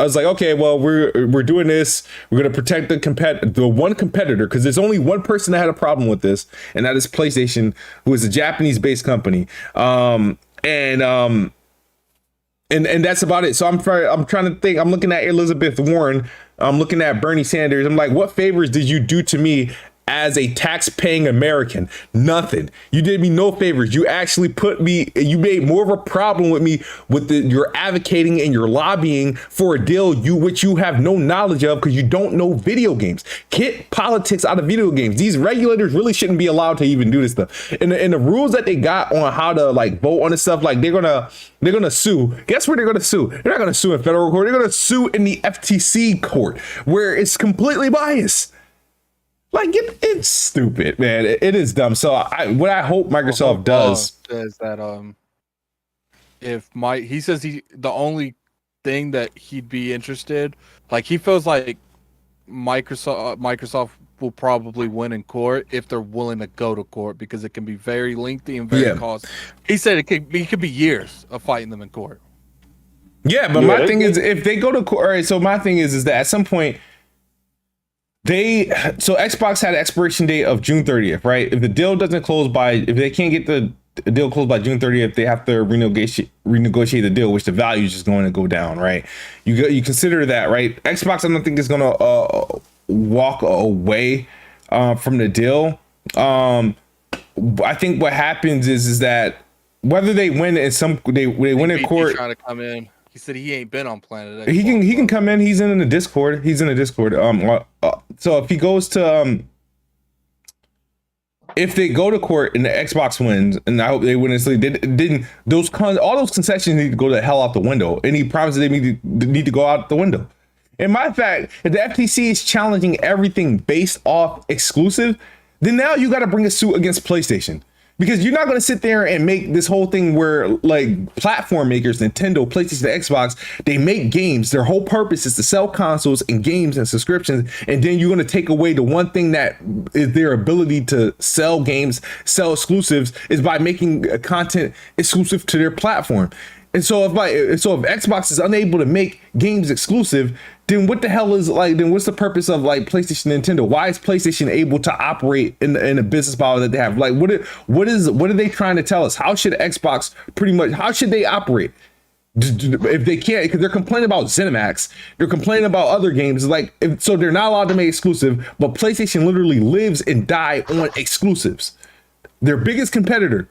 was like, okay, well, we're doing this. We're gonna protect the one competitor, because there's only one person that had a problem with this, and that is PlayStation, who is a Japanese-based company. And that's about it. So I'm trying to think. I'm looking at Elizabeth Warren. I'm looking at Bernie Sanders. I'm like, what favors did you do to me as a tax-paying American? Nothing. You did me no favors. You actually you made more of a problem with me with your advocating and your lobbying for a deal which you have no knowledge of, because you don't know video games. Get politics out of video games. These regulators really shouldn't be allowed to even do this stuff. And the rules that they got on how to like vote on this stuff, like they're gonna sue. Guess where they're gonna sue? They're not gonna sue in federal court. They're gonna sue in the FTC court, where it's completely biased. Like, it's stupid, man. It is dumb. So what I hope Microsoft does is that he says the only thing that he'd be interested, like, he feels like Microsoft will probably win in court if they're willing to go to court, because it can be very lengthy and very costly. He said it could be years of fighting them in court. Yeah, but my thing is, if they go to court, all right, so my thing is that at some point, Xbox had an expiration date of June 30th, right? If the deal doesn't close if they can't get the deal closed by June 30th, they have to renegotiate the deal, which the value is just going to go down, right? You consider that, right? Xbox, I don't think is going to walk away from the deal. I think what happens is that whether they win they win in court. Trying to come in. He said he ain't been on Planet X. He can come in. He's in the Discord. So if he goes to if they go to court and the Xbox wins, and I hope they win, all those concessions need to go the hell out the window. And he promises they need to go out the window. In my fact, if the FTC is challenging everything based off exclusive, then now you got to bring a suit against PlayStation. Because you're not going to sit there and make this whole thing where like platform makers, Nintendo, PlayStation, Xbox, they make games. Their whole purpose is to sell consoles and games and subscriptions. And then you're going to take away the one thing that is their ability to sell games, sell exclusives, is by making content exclusive to their platform. And so if Xbox is unable to make games exclusive, then what the hell is then what's the purpose of like PlayStation, Nintendo? Why is PlayStation able to operate in a business model that they have? Like what are they trying to tell us? How should Xbox how should they operate? If they can't, because they're complaining about ZeniMax, they're complaining about other games, so they're not allowed to make exclusive, but PlayStation literally lives and die on exclusives. Their biggest competitor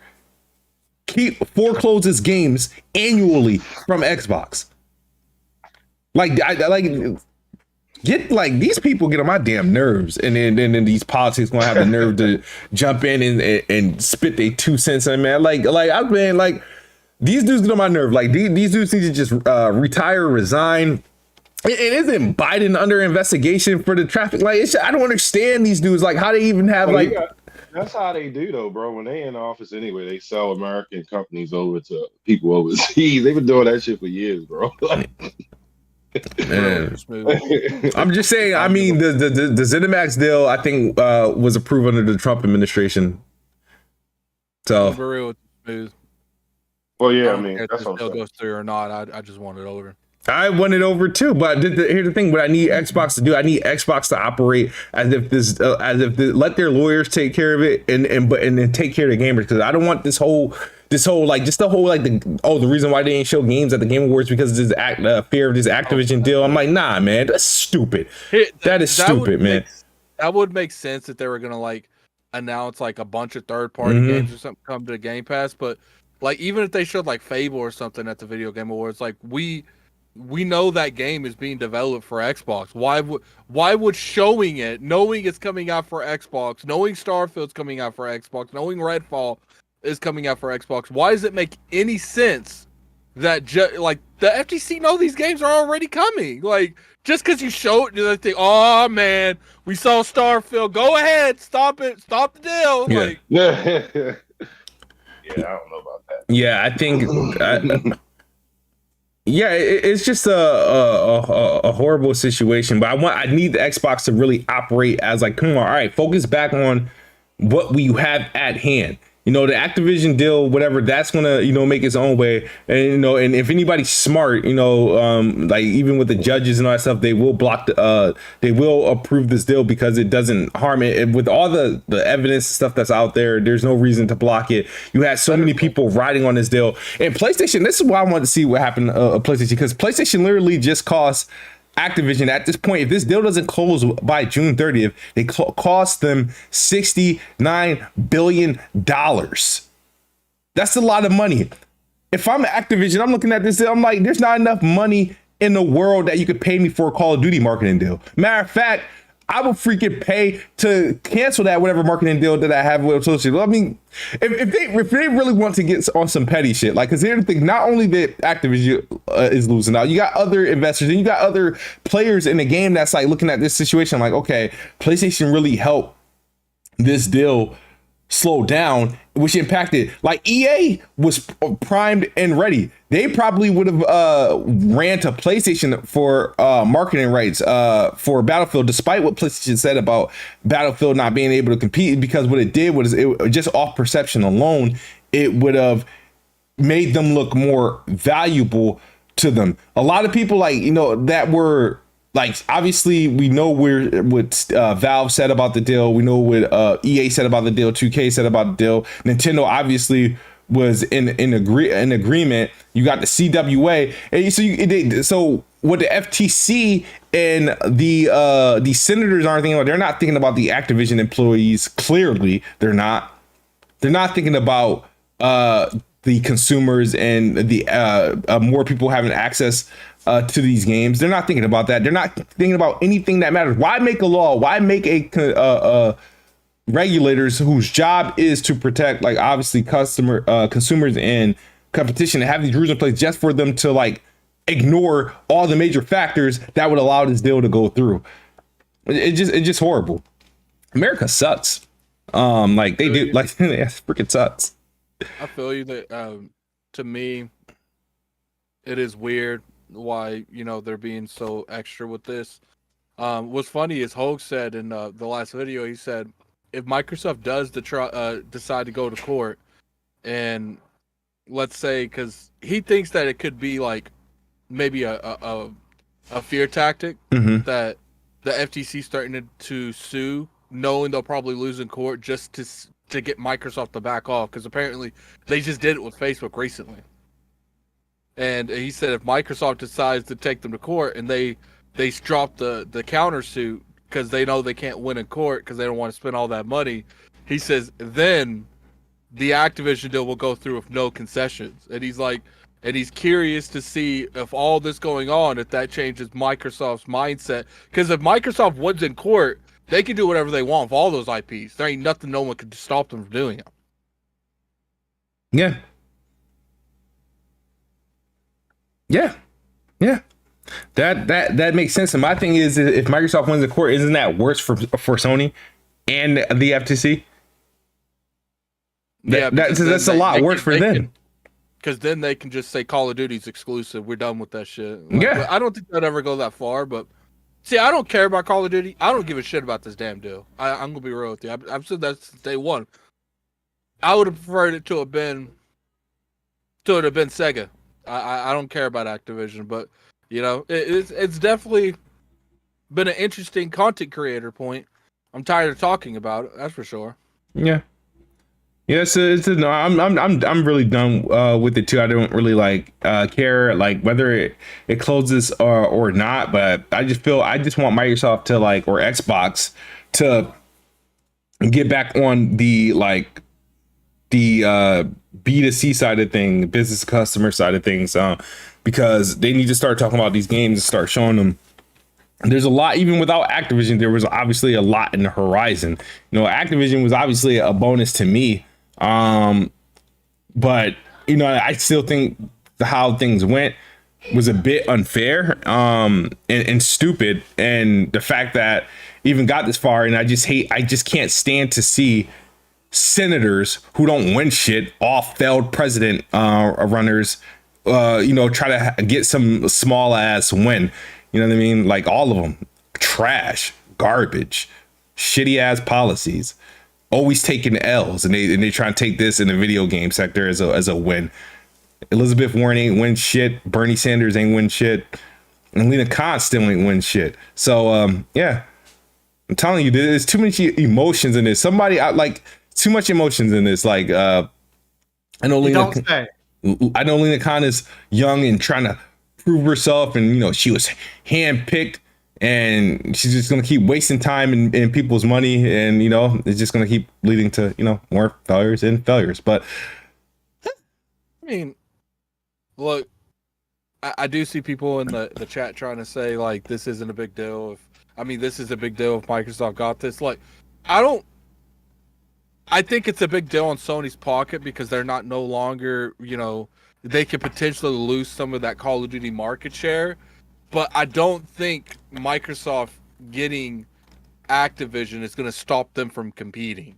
forecloses games annually from Xbox. These people get on my damn nerves, and then these politics gonna have the nerve to jump in and spit their 2 cents in, man. These dudes get on my nerve. Like these dudes need to just retire, resign. And isn't Biden under investigation for the traffic? I don't understand these dudes. Like how they even have That's how they do, though, bro. When they in office anyway, they sell American companies over to people overseas. They've been doing that shit for years, bro. Man. I'm just saying. I mean, the ZeniMax deal, I think, was approved under the Trump administration. So, for real, smooth. Well, yeah, I I mean, if that's the what deal I'm saying. goes through or not. I just want it over. I want it over too, but here's the thing: what I need Xbox to do, I need Xbox to operate as if let their lawyers take care of it, and then take care of the gamers, because I don't want this whole the reason why they didn't show games at the Game Awards because of this fear of this Activision deal. I'm like, nah, man, that's stupid. That is stupid, man. That would make sense if they were gonna announce a bunch of third-party games or something come to the Game Pass, but even if they showed Fable or something at the Video Game Awards, we know that game is being developed for Xbox. Why would showing it, knowing it's coming out for Xbox, knowing Starfield's coming out for Xbox, knowing Redfall is coming out for Xbox, why does it make any sense that the FTC know these games are already coming? Just because you show it, they think, oh man, we saw Starfield. Go ahead, stop it, stop the deal. Yeah. Yeah, I don't know about that. Yeah, I think. Yeah, it's just a horrible situation, but I need the Xbox to really operate as come on, all right, focus back on what we have at hand. The Activision deal, whatever, that's gonna make its own way, and and if anybody's smart, even with the judges and all that stuff, they will they will approve this deal because it doesn't harm it. With all the evidence and stuff that's out there, there's no reason to block it. You had so many people riding on this deal, and PlayStation. This is why I wanted to see what happened to PlayStation, because PlayStation literally just cost Activision at this point, if this deal doesn't close by June 30th, they cost them $69 billion. That's a lot of money. If I'm Activision, I'm looking at this deal, I'm like, there's not enough money in the world that you could pay me for a Call of Duty marketing deal. Matter of fact, I would freaking pay to cancel that whatever marketing deal that I have with associates. I mean, if they really want to get on some petty shit, because here's the thing: not only that Activision is losing out, you got other investors and you got other players in the game that's looking at this situation okay, PlayStation really helped this deal slow down, which impacted, like, EA was primed and ready. They probably would have ran to PlayStation for marketing rights for Battlefield, despite what PlayStation said about Battlefield not being able to compete, because what it did was, it just off perception alone, it would have made them look more valuable to them. A lot of people, like, you know, that were like, obviously we know what Valve said about the deal. We know what EA said about the deal. 2K said about the deal. Nintendo obviously was in agreement. You got the CWA, and so what the FTC and the senators aren't thinking about. They're not thinking about the Activision employees. Clearly, they're not. They're not thinking about the consumers and the more people having access to these games. They're not thinking about that. They're not thinking about anything that matters. Why make a law? Why make a regulators whose job is to protect, like, obviously consumers and competition, and have these rules in place just for them to, like, ignore all the major factors that would allow this deal to go through? It's just horrible. America sucks. Like, they do, like, it freaking sucks. I feel you that to me, it is weird why, you know, they're being so extra with this. What's funny is Hogue said in the last video, he said, if Microsoft does decide to go to court, and let's say, because he thinks that it could be like maybe a fear tactic, that the FTC starting to sue, knowing they'll probably lose in court, just to get Microsoft to back off, because apparently they just did it with Facebook recently. And he said if Microsoft decides to take them to court and they drop the countersuit because they know they can't win in court because they don't want to spend all that money, he says then the Activision deal will go through with no concessions. And he's like, and he's curious to see if all this going on, if that changes Microsoft's mindset. Because if Microsoft wins in court, they can do whatever they want with all those IPs. There ain't nothing no one could stop them from doing it. Yeah. Yeah. Yeah. That makes sense. And my thing is, if Microsoft wins the court, isn't that worse for Sony and the FTC? That's a lot worse for them. Because then they can just say Call of Duty's exclusive. We're done with that shit. Yeah. I don't think they'd ever go that far, but see, I don't care about Call of Duty. I don't give a shit about this damn deal. I'm gonna be real with you. I've said that since day one. I would have preferred it to have been Sega. I don't care about Activision, but you know, it's definitely been an interesting content creator point. I'm tired of talking about it. That's for sure. Yeah. Yes, no. I'm really done with it too. I don't really care whether it closes or not. But I just want Microsoft to or Xbox to get back on the B2C side of things, business customer side of things, because they need to start talking about these games and start showing them. There's a lot, even without Activision, there was obviously a lot in the horizon. You know, Activision was obviously a bonus to me. But you know, I still think how things went was a bit unfair, and stupid. And the fact that even got this far, and I just can't stand to see senators who don't win shit, all failed president runners, try to get some small ass win. You know what I mean? Like, all of them, trash, garbage, shitty ass policies, always taking L's, and they try to take this in the video game sector as a win. Elizabeth Warren ain't win shit. Bernie Sanders ain't win shit. And Lena Khan still ain't win shit. So yeah, I'm telling you, there's too many emotions in this. Too much emotions in this. I know Lena Khan is young and trying to prove herself, and she was handpicked, and she's just gonna keep wasting time and people's money, and it's just gonna keep leading to more failures and failures. But I mean, look, I do see people in the chat trying to say this isn't a big deal. This is a big deal if Microsoft got this. I think it's a big deal in Sony's pocket because they're no longer, they could potentially lose some of that Call of Duty market share. But I don't think Microsoft getting Activision is going to stop them from competing.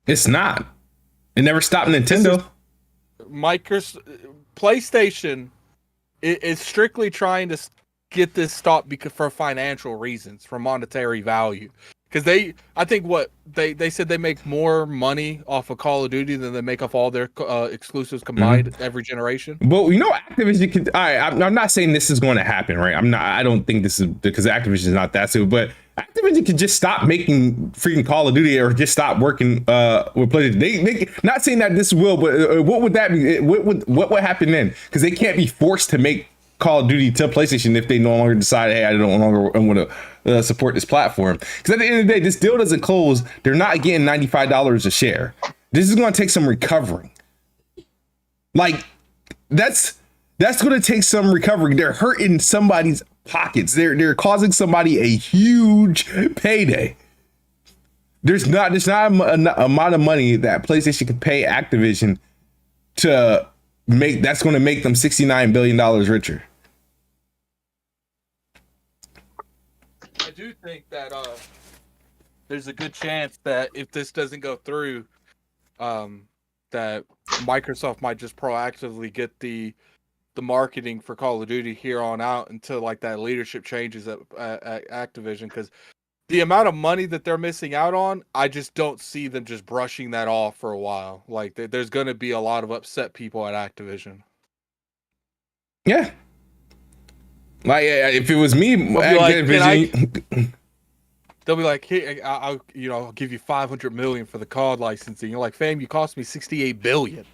It's not. It never stopped Nintendo. PlayStation is strictly trying to get this stopped because for financial reasons, for monetary value. Because I think they said they make more money off of Call of Duty than they make off all their exclusives combined every generation. Well, Activision could. I'm not saying this is going to happen, right? I don't think this is because Activision is not that stupid, but Activision could just stop making freaking Call of Duty or just stop working with PlayStation. They not saying that this will, but what would that be? What would happen then? Because they can't be forced to make Call of Duty to PlayStation if they no longer decide, hey, I no longer want to support this platform. Because at the end of the day, this deal doesn't close. They're not getting $95 a share. This is going to take some recovering. Like that's going to take some recovery. They're hurting somebody's pockets. They're causing somebody a huge payday. There's not an amount of money that PlayStation can pay Activision to make that's going to make them $69 billion richer. I do think that there's a good chance that if this doesn't go through, that Microsoft might just proactively get the marketing for Call of Duty here on out until like that leadership changes at Activision, because the amount of money that they're missing out on, I just don't see them just brushing that off for a while. Like there's going to be a lot of upset people at Activision. Yeah. Like if it was me, Activision, they'll be like, "Hey, I'll give you $500 million for the COD licensing." You're like, "Fam, you cost me $68 billion."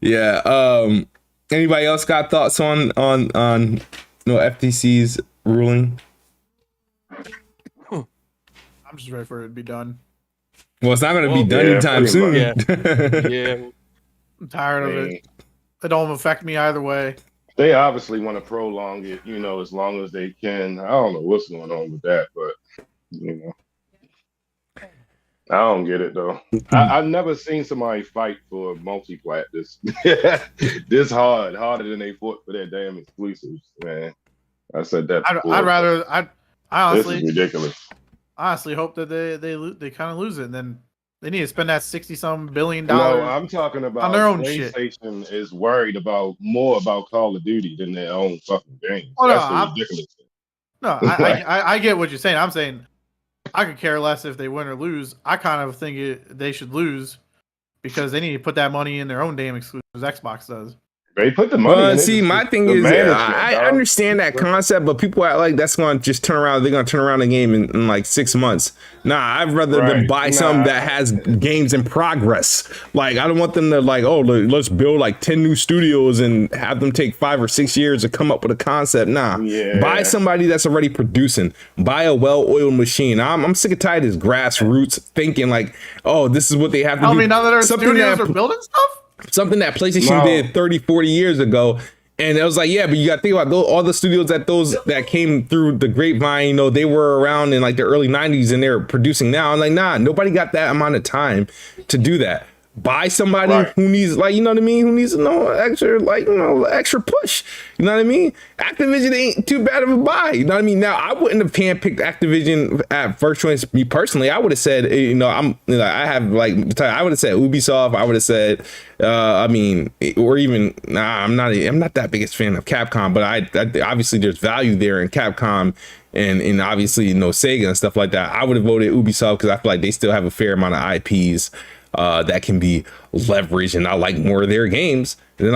Yeah. Anybody else got thoughts on FTC's ruling? I'm just ready for it to be done. Well, it's not going to be done anytime soon. Yeah. I'm tired of it. It don't affect me either way. They obviously want to prolong it, as long as they can. I don't know what's going on with that, but I don't get it though. I've never seen somebody fight for multi-plat this harder than they fought for their damn exclusives, man. I said that before. I honestly, this is ridiculous. Honestly, hope that they kind of lose it, and then they need to spend that $60-some billion. No, I'm talking about on their own PlayStation shit. Is worried more about Call of Duty than their own fucking games. Oh, That's ridiculous. No, I get what you're saying. I'm saying I could care less if they win or lose. I kind of think they should lose because they need to put that money in their own damn exclusives. Xbox does. They put the money in it. See, my thing is, I understand that concept, but people act like that's going to just turn around. They're going to turn around the game in like 6 months. Nah, I'd rather them buy something that has games in progress. Like, I don't want them to like, oh, let's build like 10 new studios and have them take 5 or 6 years to come up with a concept. Nah, buy somebody that's already producing. Buy a well-oiled machine. I'm sick and tired of this grassroots thinking like, oh, this is what they have to do. I mean, now that our studios are building stuff? Something that PlayStation did 30, 40 years ago. And it was like, yeah, but you got to think about all the studios that came through the grapevine, they were around in like the early 90s and they're producing now. I'm like, nah, nobody got that amount of time to do that. Buy somebody who needs, like, you know what I mean? Who needs extra push. You know what I mean? Activision ain't too bad of a buy. You know what I mean? Now, I wouldn't have handpicked Activision at first choice. Me personally, I would have said, I would have said Ubisoft. I would have said, I'm not that biggest fan of Capcom, but I obviously there's value there in Capcom and obviously Sega and stuff like that. I would have voted Ubisoft because I feel like they still have a fair amount of IPs that can be leveraged, and I like more of their games. And then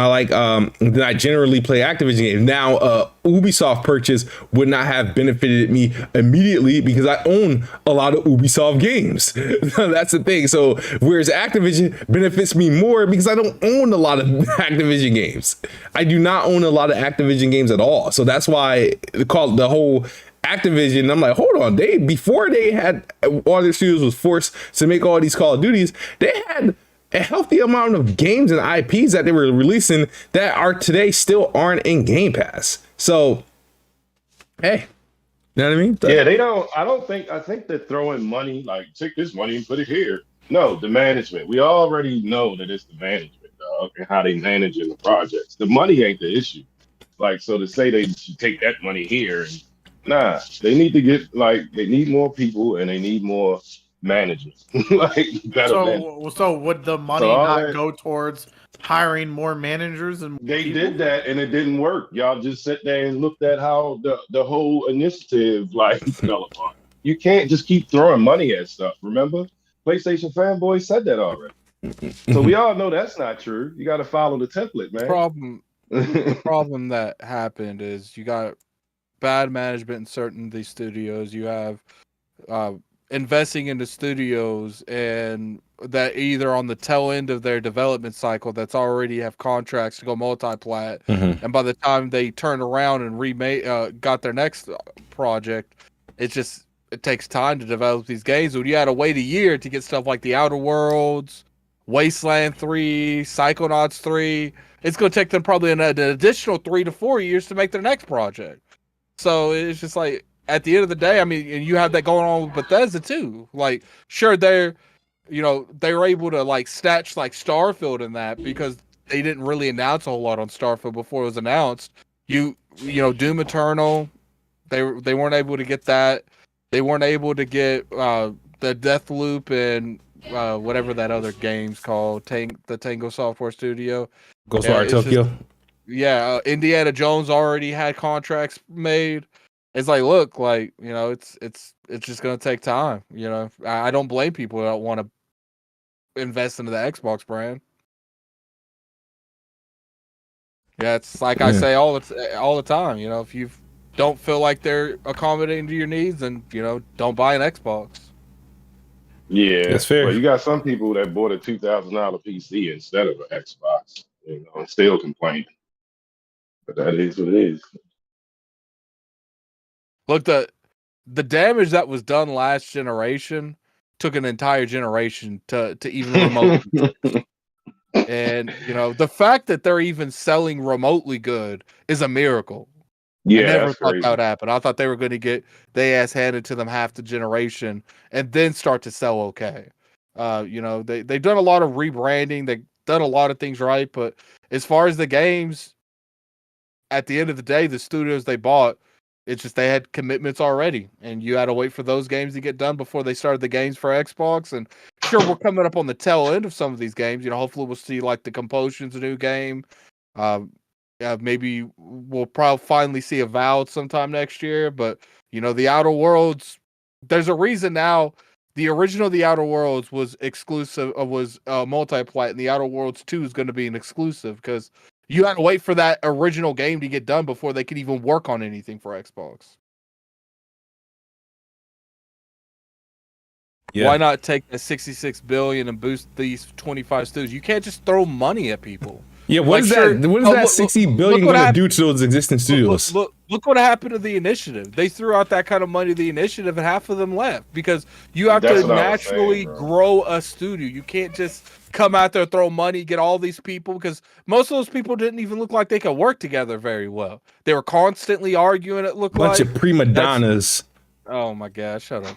I generally play Activision games. Now, Ubisoft purchase would not have benefited me immediately because I own a lot of Ubisoft games. That's the thing. So whereas Activision benefits me more because I don't own a lot of Activision games. I do not own a lot of Activision games at all. So that's why called the whole Activision. I'm like, hold on, before they had all their studios was forced to make all these Call of Duties, they had a healthy amount of games and IPs that they were releasing that are today still aren't in Game Pass. So, hey, you know what I mean? Yeah, they don't. I think they're throwing money, like, take this money and put it here. No, the management. We already know that it's the management, dog, and how they managing the projects. The money ain't the issue. Like, so to say they should take that money here and Nah, they need to get they need more people and they need more managers, like better managers. So would the So money all not that go towards hiring more managers and more they people? did that and it didn't work. Y'all just sat there and looked at how the whole initiative fell apart. You can't just keep throwing money at stuff. Remember, PlayStation fanboys said that already. So we all know that's not true. You got to follow the template, man. The problem that happened is you got bad management in certain of these studios. You have investing into studios and that either on the tail end of their development cycle that's already have contracts to go multi-plat, and by the time they turn around and remake got their next project, it takes time to develop these games. When you had to wait a year to get stuff like the Outer Worlds, Wasteland 3, Psychonauts 3, it's going to take them probably an additional 3 to 4 years to make their next project. So it's just like, at the end of the day, I mean, and you have that going on with Bethesda too. Like, sure, they were able to like snatch like Starfield in that because they didn't really announce a whole lot on Starfield before it was announced. You know, Doom Eternal, they weren't able to get that. They weren't able to get the Deathloop and whatever that other game's called, the Tango Software Studio. Ghostwire Tokyo. Indiana Jones already had contracts made. It's like, look, like, you know, it's just gonna take time. You know, I don't blame people that don't want to invest into the Xbox brand. Yeah, it's like I say all the time. You know, if you don't feel like they're accommodating to your needs, then you know, don't buy an Xbox. Yeah, that's fair. But you got some people that bought a $2,000 PC instead of an Xbox, you know, and still complaining. But that is what it is. Look, the damage that was done last generation took an entire generation to even remotely. And you know, the fact that they're even selling remotely good is a miracle. Yeah, I never that's thought crazy. that would happen. I thought they were going to get they ass handed to them half the generation and then start to sell okay. You know, they've done a lot of rebranding. They've done a lot of things right, but as far as the games, at the end of the day, the studios they bought, it's just they had commitments already, and you had to wait for those games to get done before they started the games for Xbox. And sure, we're coming up on the tail end of some of these games. You know, hopefully we'll see like the Compulsion's a new game. Maybe we'll probably finally see Avowed sometime next year. But you know, the Outer Worlds, there's a reason now. The original The Outer Worlds was exclusive, was multi-plat, and The Outer Worlds 2 is going to be an exclusive because you had to wait for that original game to get done before they could even work on anything for Xbox. Yeah. Why not take the $66 billion and boost these 25 studios? You can't just throw money at people. Yeah, what is that? What is that $60 billion going to do to those existing studios? Look what happened to the initiative. They threw out that kind of money to the initiative, and half of them left because you have to naturally grow a studio. You can't just come out there, throw money, get all these people, because most of those people didn't even look like they could work together very well. They were constantly arguing. It looked like bunch of prima donnas. Oh my God! Shut up.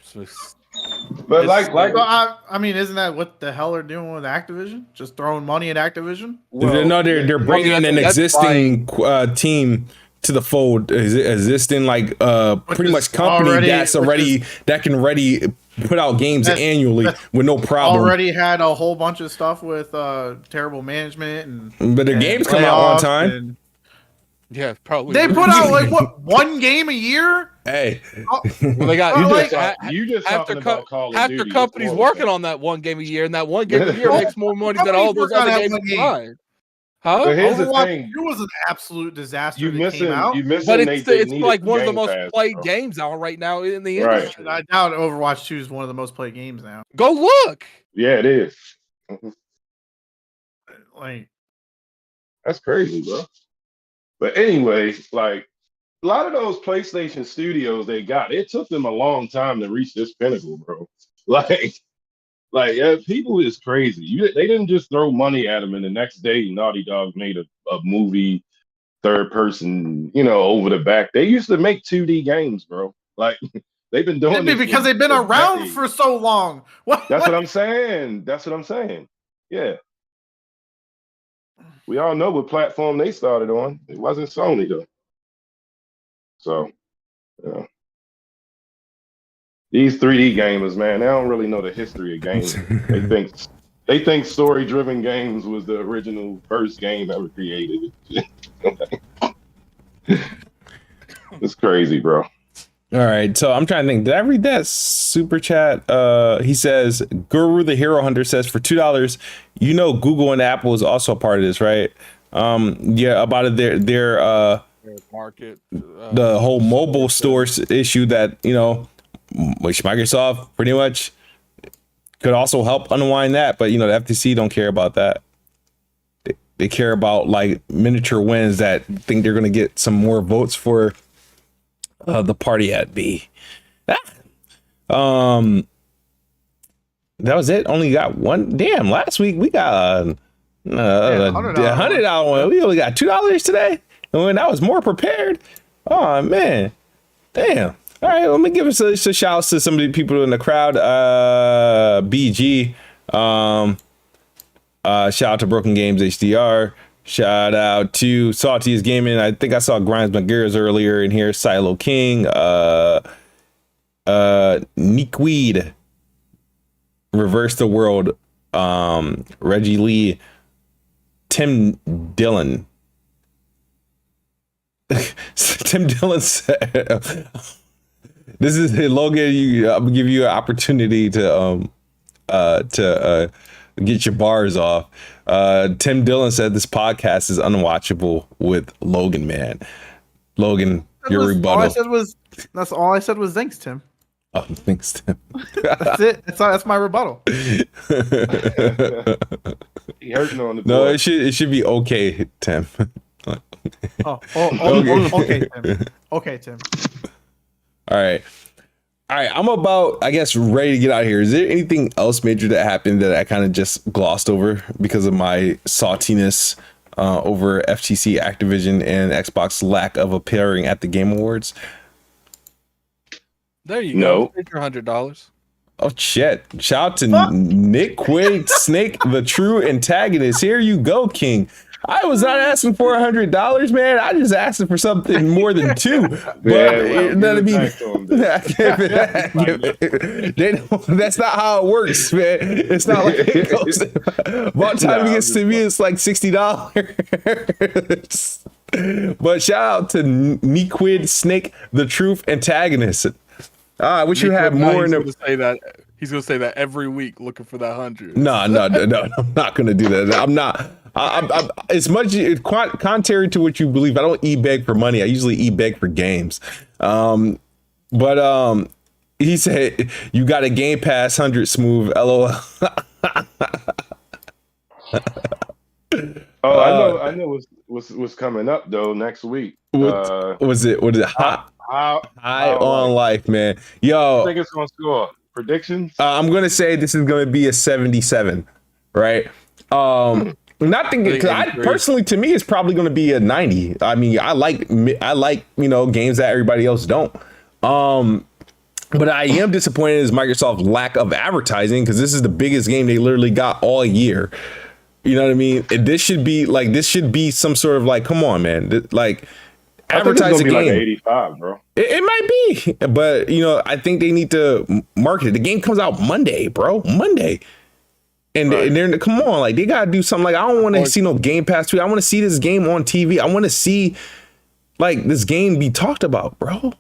But I mean, isn't that what the hell they're doing with Activision? Just throwing money at Activision? Well, no, they're bringing in an existing team to the fold, existing like pretty much company that can already put out games annually with no problem. Already had a whole bunch of stuff with terrible management but the games come out on time. Yeah, probably. They put out like what, one game a year? Hey, well, they got you just talking about Call of half Duty. their company's working on that one game a year, and that one game a year makes more money than all those other games combined. Huh? But here's Overwatch the thing: it was an absolute disaster. You missing, but it's like one of the most played games out right now in the industry. I doubt Overwatch 2 is one of the most played games now. Go look. Yeah, it is. Like, that's crazy, bro. But anyway, like a lot of those PlayStation studios they got, it took them a long time to reach this pinnacle, bro. People is crazy. They didn't just throw money at them, and the next day Naughty Dog made a movie, third person, over the back. They used to make 2D games, bro. Like they've been doing it because they've been around for so long. That's what I'm saying. Yeah. We all know what platform they started on. It wasn't Sony though. So, yeah. These 3D gamers, man, they don't really know the history of games. They think story-driven games was the original first game ever created. It's crazy, bro. All right, so I'm trying to think. Did I read that super chat? He says, Guru the Hero Hunter says, for $2, you know Google and Apple is also a part of this, right? Yeah, about their market, the whole mobile stores issue that, you know, which Microsoft pretty much could also help unwind that, but you know, the FTC don't care about that. They care about like miniature wins that think they're going to get some more votes for the party at B. That was it. Only got one. Damn, last week we got a $100 one. We only got $2 today, and when I was more prepared. Oh man, damn. All right, let me give us a shout out to some of the people in the crowd. BG, shout out to Broken Games HDR. Shout out to Salty's Gaming. I think I saw Grimes McGears earlier in here. Silo King, Nickweed, Reverse the World, Reggie Lee, Tim Dillon. Tim Dillon said, "This is Logan. I'm gonna give you an opportunity to get your bars off." Tim Dillon said this podcast is unwatchable with Logan Man. Logan, your rebuttal. That's all I said was thanks, Tim. Oh, thanks, Tim. That's it. That's my rebuttal. He hurting on the board. No, it should be okay, Tim. Okay, Tim. Okay, Tim. All right. I'm about, I guess, ready to get out of here. Is there anything else major that happened that I kind of just glossed over because of my saltiness over FTC, Activision, and Xbox lack of appearing at the Game Awards? There you go. Take your $100. Oh shit! Shout out to Nick Quaid Snake, the true antagonist. Here you go, King. I was not asking for $100, man. I just asked for something more than $2. That's not how it works, man. It's not like it goes. By the time it gets to me, it's like $60. But shout out to Niquid Snake, the truth antagonist. I wish you had more. He's gonna say that every week, looking for that 100. No, I'm not gonna do that. I'm not. I'm as much contrary to what you believe. I don't e-beg for money. I usually e-beg for games. But he said you got a Game Pass 100 smooth. LOL. I know what's coming up though next week. What was it high on life, man? Yo, I think it's gonna score. Predictions? I'm gonna say this is gonna be a 77, right? Not thinking, because personally, to me, it's probably gonna be a 90. I mean, I like games that everybody else don't. But I am disappointed is Microsoft's lack of advertising, because this is the biggest game they literally got all year. You know what I mean? This should be some sort of like, come on, man, like. Advertise a game. Like 85, bro. It might be, but I think they need to market it. The game comes out Monday, bro. Monday, and they're come on, like they gotta do something. Like I don't want to see no Game Pass 2. I want to see this game on TV. I want to see like this game be talked about, bro.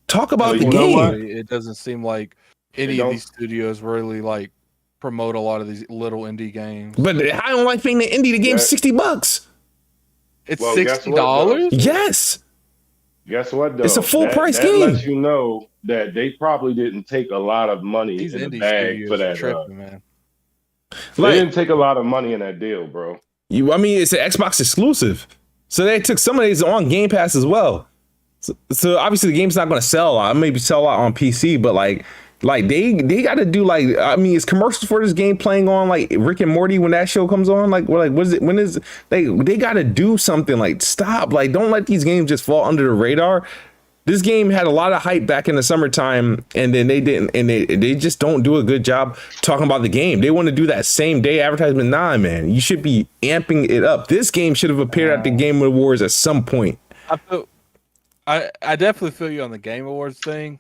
Talk about the game. It doesn't seem like any of these studios really like promote a lot of these little indie games. But I don't like being the indie. The game's $60. It's $60. Yes. Guess what, though? It's a full price that game. Lets you know that they probably didn't take a lot of money in the bag for that. Man. They didn't take a lot of money in that deal, bro. I mean, it's an Xbox exclusive, so they took some of these on Game Pass as well. So obviously the game's not going to sell a lot. Maybe sell a lot on PC, but like they got to do like, I mean, it's commercials for this game playing on like Rick and Morty when that show comes on. Like what is it? When is they got to do something? Like stop. Like don't let these games just fall under the radar. This game had a lot of hype back in the summertime, and then they didn't, and they just don't do a good job talking about the game. They want to do that same day advertisement. Nah, man, you should be amping it up. This game should have appeared at the Game Awards at some point. I definitely feel you on the Game Awards thing.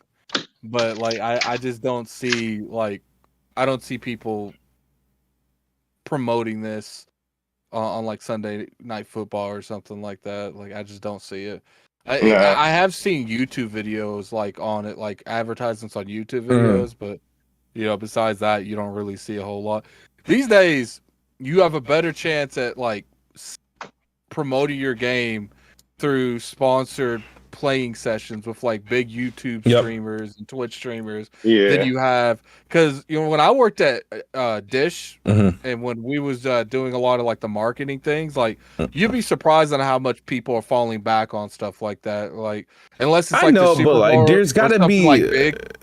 but like I just don't see I don't see people promoting this on like Sunday Night Football or something like that. Like I just don't see it. Nah. I have seen YouTube videos like on it, like advertisements on YouTube videos, but besides that, you don't really see a whole lot. These days, you have a better chance at like promoting your game through sponsored playing sessions with like big YouTube streamers and Twitch streamers than you have, because when I worked at Dish and when we was doing a lot of like the marketing things, like you'd be surprised on how much people are falling back on stuff like that, like unless it's like the Super but like Bowl there's gotta be like big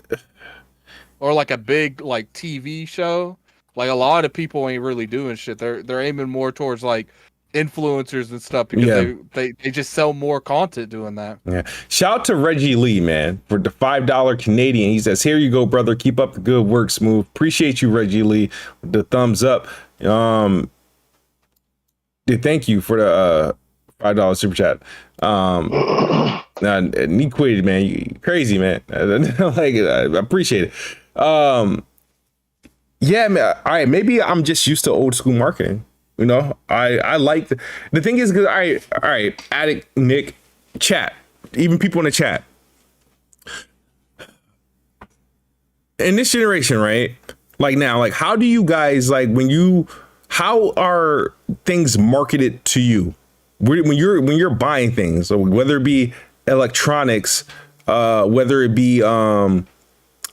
or like a big like TV show. Like a lot of people ain't really doing shit. They're aiming more towards like influencers and stuff because they just sell more content doing that. Yeah. Shout out to Reggie Lee, man, for the $5 Canadian. He says, "Here you go, brother. Keep up the good work, Smooth. Appreciate you, Reggie Lee. With the thumbs up." Thank you for the $5 super chat. Nick quitted, man. You crazy, man. Like I appreciate it. Yeah, man. All right, maybe I'm just used to old school marketing. I like the thing is, because all right, Addict, Nick, chat, even people in the chat. In this generation, right? Like now, like how do you guys like how are things marketed to you when you're buying things, so whether it be electronics, whether it be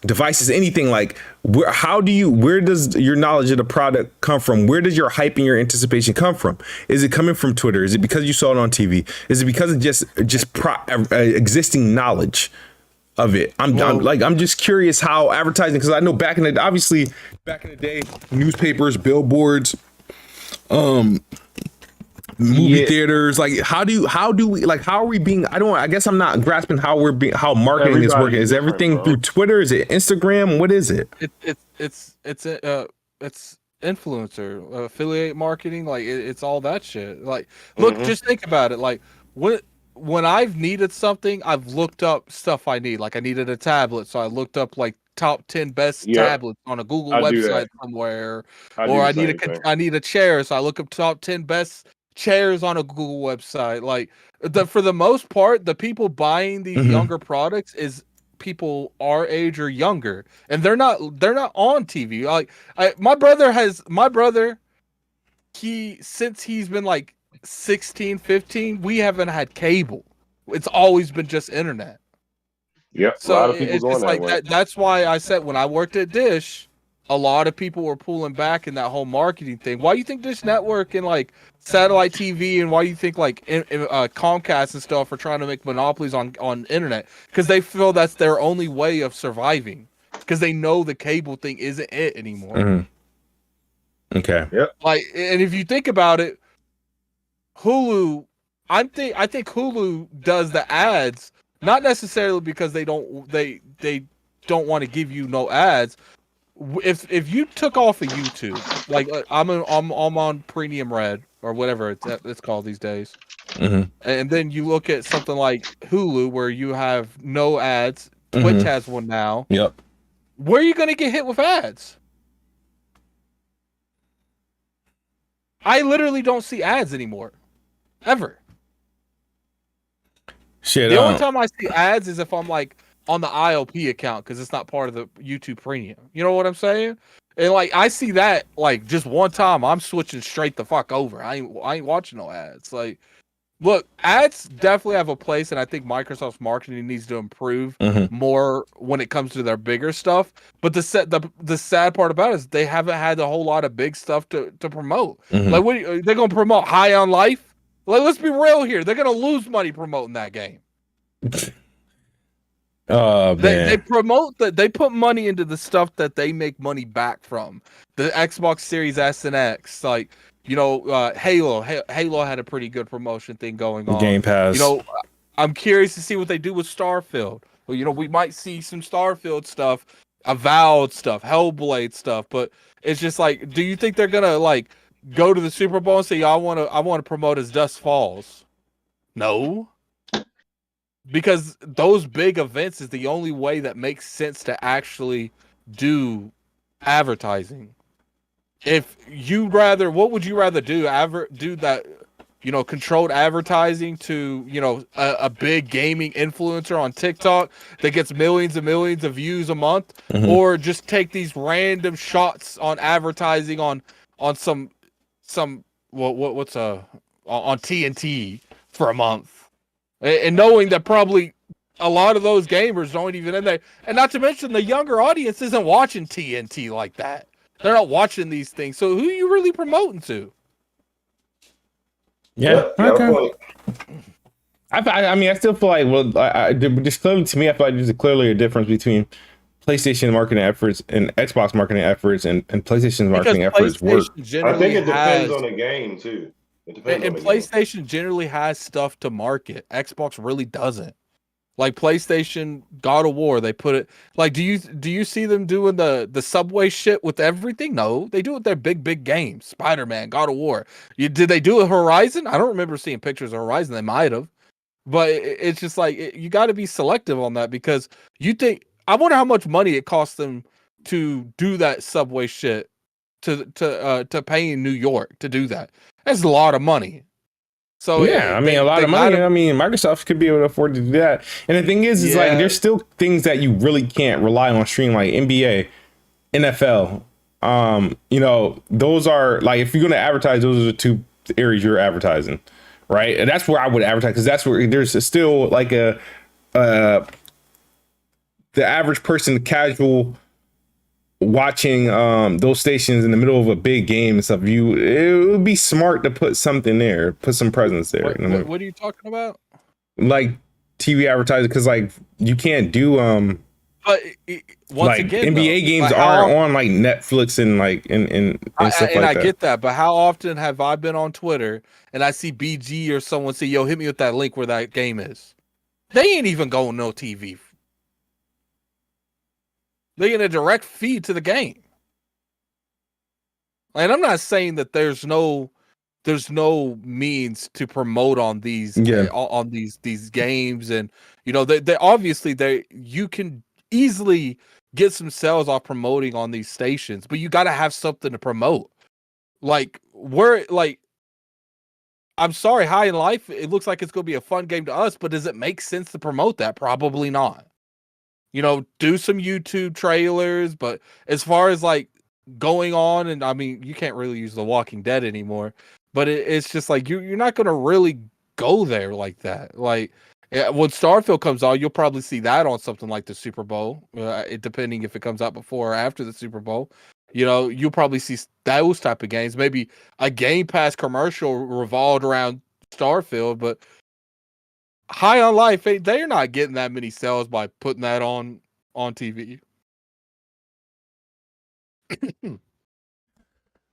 devices, anything, like where does your knowledge of the product come from? Where does your hype and your anticipation come from? Is it coming from Twitter? Is it because you saw it on TV? Is it because of just existing knowledge of it? I'm just curious how advertising, because I know back in the day, newspapers, billboards, movie theaters, like how are we being, I guess I'm not grasping how marketing is working. Is everything through Twitter? Is it Instagram? What is it? It's influencer affiliate marketing, like it's all that shit. Like look, just think about it. Like when I've needed something, I've looked up stuff I need. Like I needed a tablet, so I looked up like top 10 best tablets on a Google website somewhere. Or I need a chair, so I look up top 10 best chairs on a Google website. Like for the most part, the people buying these younger products is people our age or younger, and they're not on TV. Like my brother, since he's been like 16, 15, we haven't had cable. It's always been just internet. Yeah, so a lot of people it's going just like way. that's why I said when I worked at Dish, a lot of people were pulling back in that whole marketing thing. Why do you think Dish Network and like satellite TV, and why do you think like Comcast and stuff are trying to make monopolies on internet? Because they feel that's their only way of surviving. Because they know the cable thing isn't it anymore. Okay. Yep. Like, and if you think about it, Hulu, I think Hulu does the ads not necessarily because they don't want to give you no ads. If you took off of YouTube, like I'm on Premium Red or whatever it's called these days, and then you look at something like Hulu where you have no ads. Twitch has one now. Yep. Where are you going to get hit with ads? I literally don't see ads anymore, ever. Shit. The only time I see ads is if I'm like on the ILP account, because it's not part of the YouTube Premium. You know what I'm saying? And like I see that like just one time, I'm switching straight the fuck over. I ain't watching no ads. Like, look, ads definitely have a place, and I think Microsoft's marketing needs to improve more when it comes to their bigger stuff. But the sad part about it is they haven't had a whole lot of big stuff to promote. Like, they're gonna promote High on Life? Like, let's be real here. They're gonna lose money promoting that game. Oh, man. They promote that, they put money into the stuff that they make money back from. The Xbox Series S and X, like, Halo had a pretty good promotion thing going on. Game Pass. I'm curious to see what they do with Starfield. Well, we might see some Starfield stuff, Avowed stuff, Hellblade stuff, but it's just like, do you think they're gonna like go to the Super Bowl and say, I want to promote As Dust Falls? No. because those big events is the only way that makes sense to actually do advertising. If you rather, what would you rather do? Do that, controlled advertising to, a big gaming influencer on TikTok that gets millions and millions of views a month, or just take these random shots on advertising on some on TNT for a month, and knowing that probably a lot of those gamers don't even in there, and not to mention the younger audience isn't watching TNT like that. They're not watching these things. So who are you really promoting to? Yeah. Okay. I mean, I still feel like, just clearly to me, I feel like there's clearly a difference between PlayStation marketing efforts and Xbox marketing efforts, and PlayStation's marketing efforts work. I think it depends on the game too. And PlayStation generally has stuff to market. Xbox really doesn't. Like PlayStation, God of War, they put it like. Do you see them doing the Subway shit with everything? No, they do it with their big games. Spider-Man, God of War. Did they do it Horizon? I don't remember seeing pictures of Horizon. They might have, but it's just like you got to be selective on that, because you think. I wonder how much money it costs them to do that Subway shit to pay in New York to do that. That's a lot of money. So yeah, I mean, a lot of money. I mean, Microsoft could be able to afford to do that. And the thing is like there's still things that you really can't rely on stream, like NBA, NFL. Those are like, if you're going to advertise, those are the two areas you're advertising, right? And that's where I would advertise, because that's where there's still like the average person, casual, watching those stations in the middle of a big game and stuff. It would be smart to put something there, put some presence there. What are you talking about? Like TV advertising, because like you can't do but once like again, NBA games aren't on like Netflix and like and stuff like that. I get that, but how often have I been on Twitter and I see BG or someone say, "Yo, hit me with that link where that game is"? They ain't even going no TV. They get a direct feed to the game. And I'm not saying that there's no means to promote on these on these games, and they obviously you can easily get some sales off promoting on these stations, but you got to have something to promote. Like I'm sorry, High in Life, it looks like it's going to be a fun game to us, but does it make sense to promote that? Probably not. Do some YouTube trailers, but as far as like going on, and I mean, you can't really use The Walking Dead anymore, but it's just like you're not going to really go there like that. Like when Starfield comes out, you'll probably see that on something like the Super Bowl, depending if it comes out before or after the Super Bowl. You'll probably see those type of games, maybe a Game Pass commercial revolved around Starfield, but High on Life, they're not getting that many sales by putting that on TV. All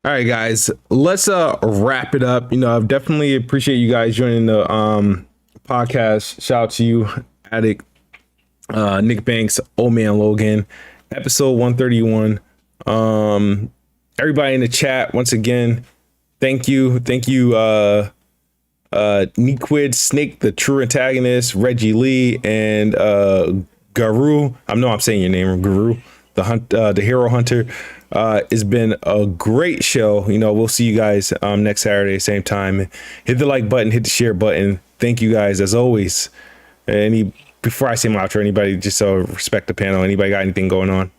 right, guys, let's wrap it up. I definitely appreciate you guys joining the podcast. Shout out to you, Addict, NickBanks, Ole Man Logan, episode 131. Everybody in the chat, once again, thank you. Nequid, Snake, the true antagonist, Reggie Lee, and Guru. I'm saying your name, Guru, the hero hunter. It's been a great show. We'll see you guys next Saturday, same time. Hit the like button, hit the share button. Thank you guys as always. Before I say my outro, anybody just respect the panel. Anybody got anything going on?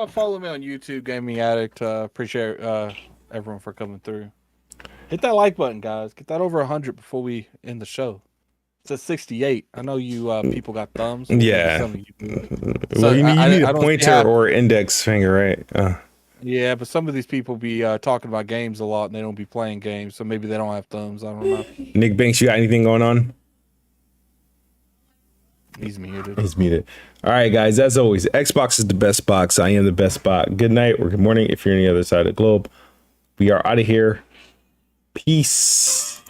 Follow me on YouTube, Gaming Addict. Appreciate everyone for coming through. Hit that like button, guys. Get that over 100 before we end the show. It's at 68. I know you people got thumbs. Yeah. Some of you do. Well, you need a pointer or index finger, right? Yeah, but some of these people be talking about games a lot, and they don't be playing games, so maybe they don't have thumbs. I don't know. NickBanks, you got anything going on? He's muted. All right, guys. As always, Xbox is the best box. I am the best bot. Good night or good morning if you're on the other side of the globe. We are out of here. Peace.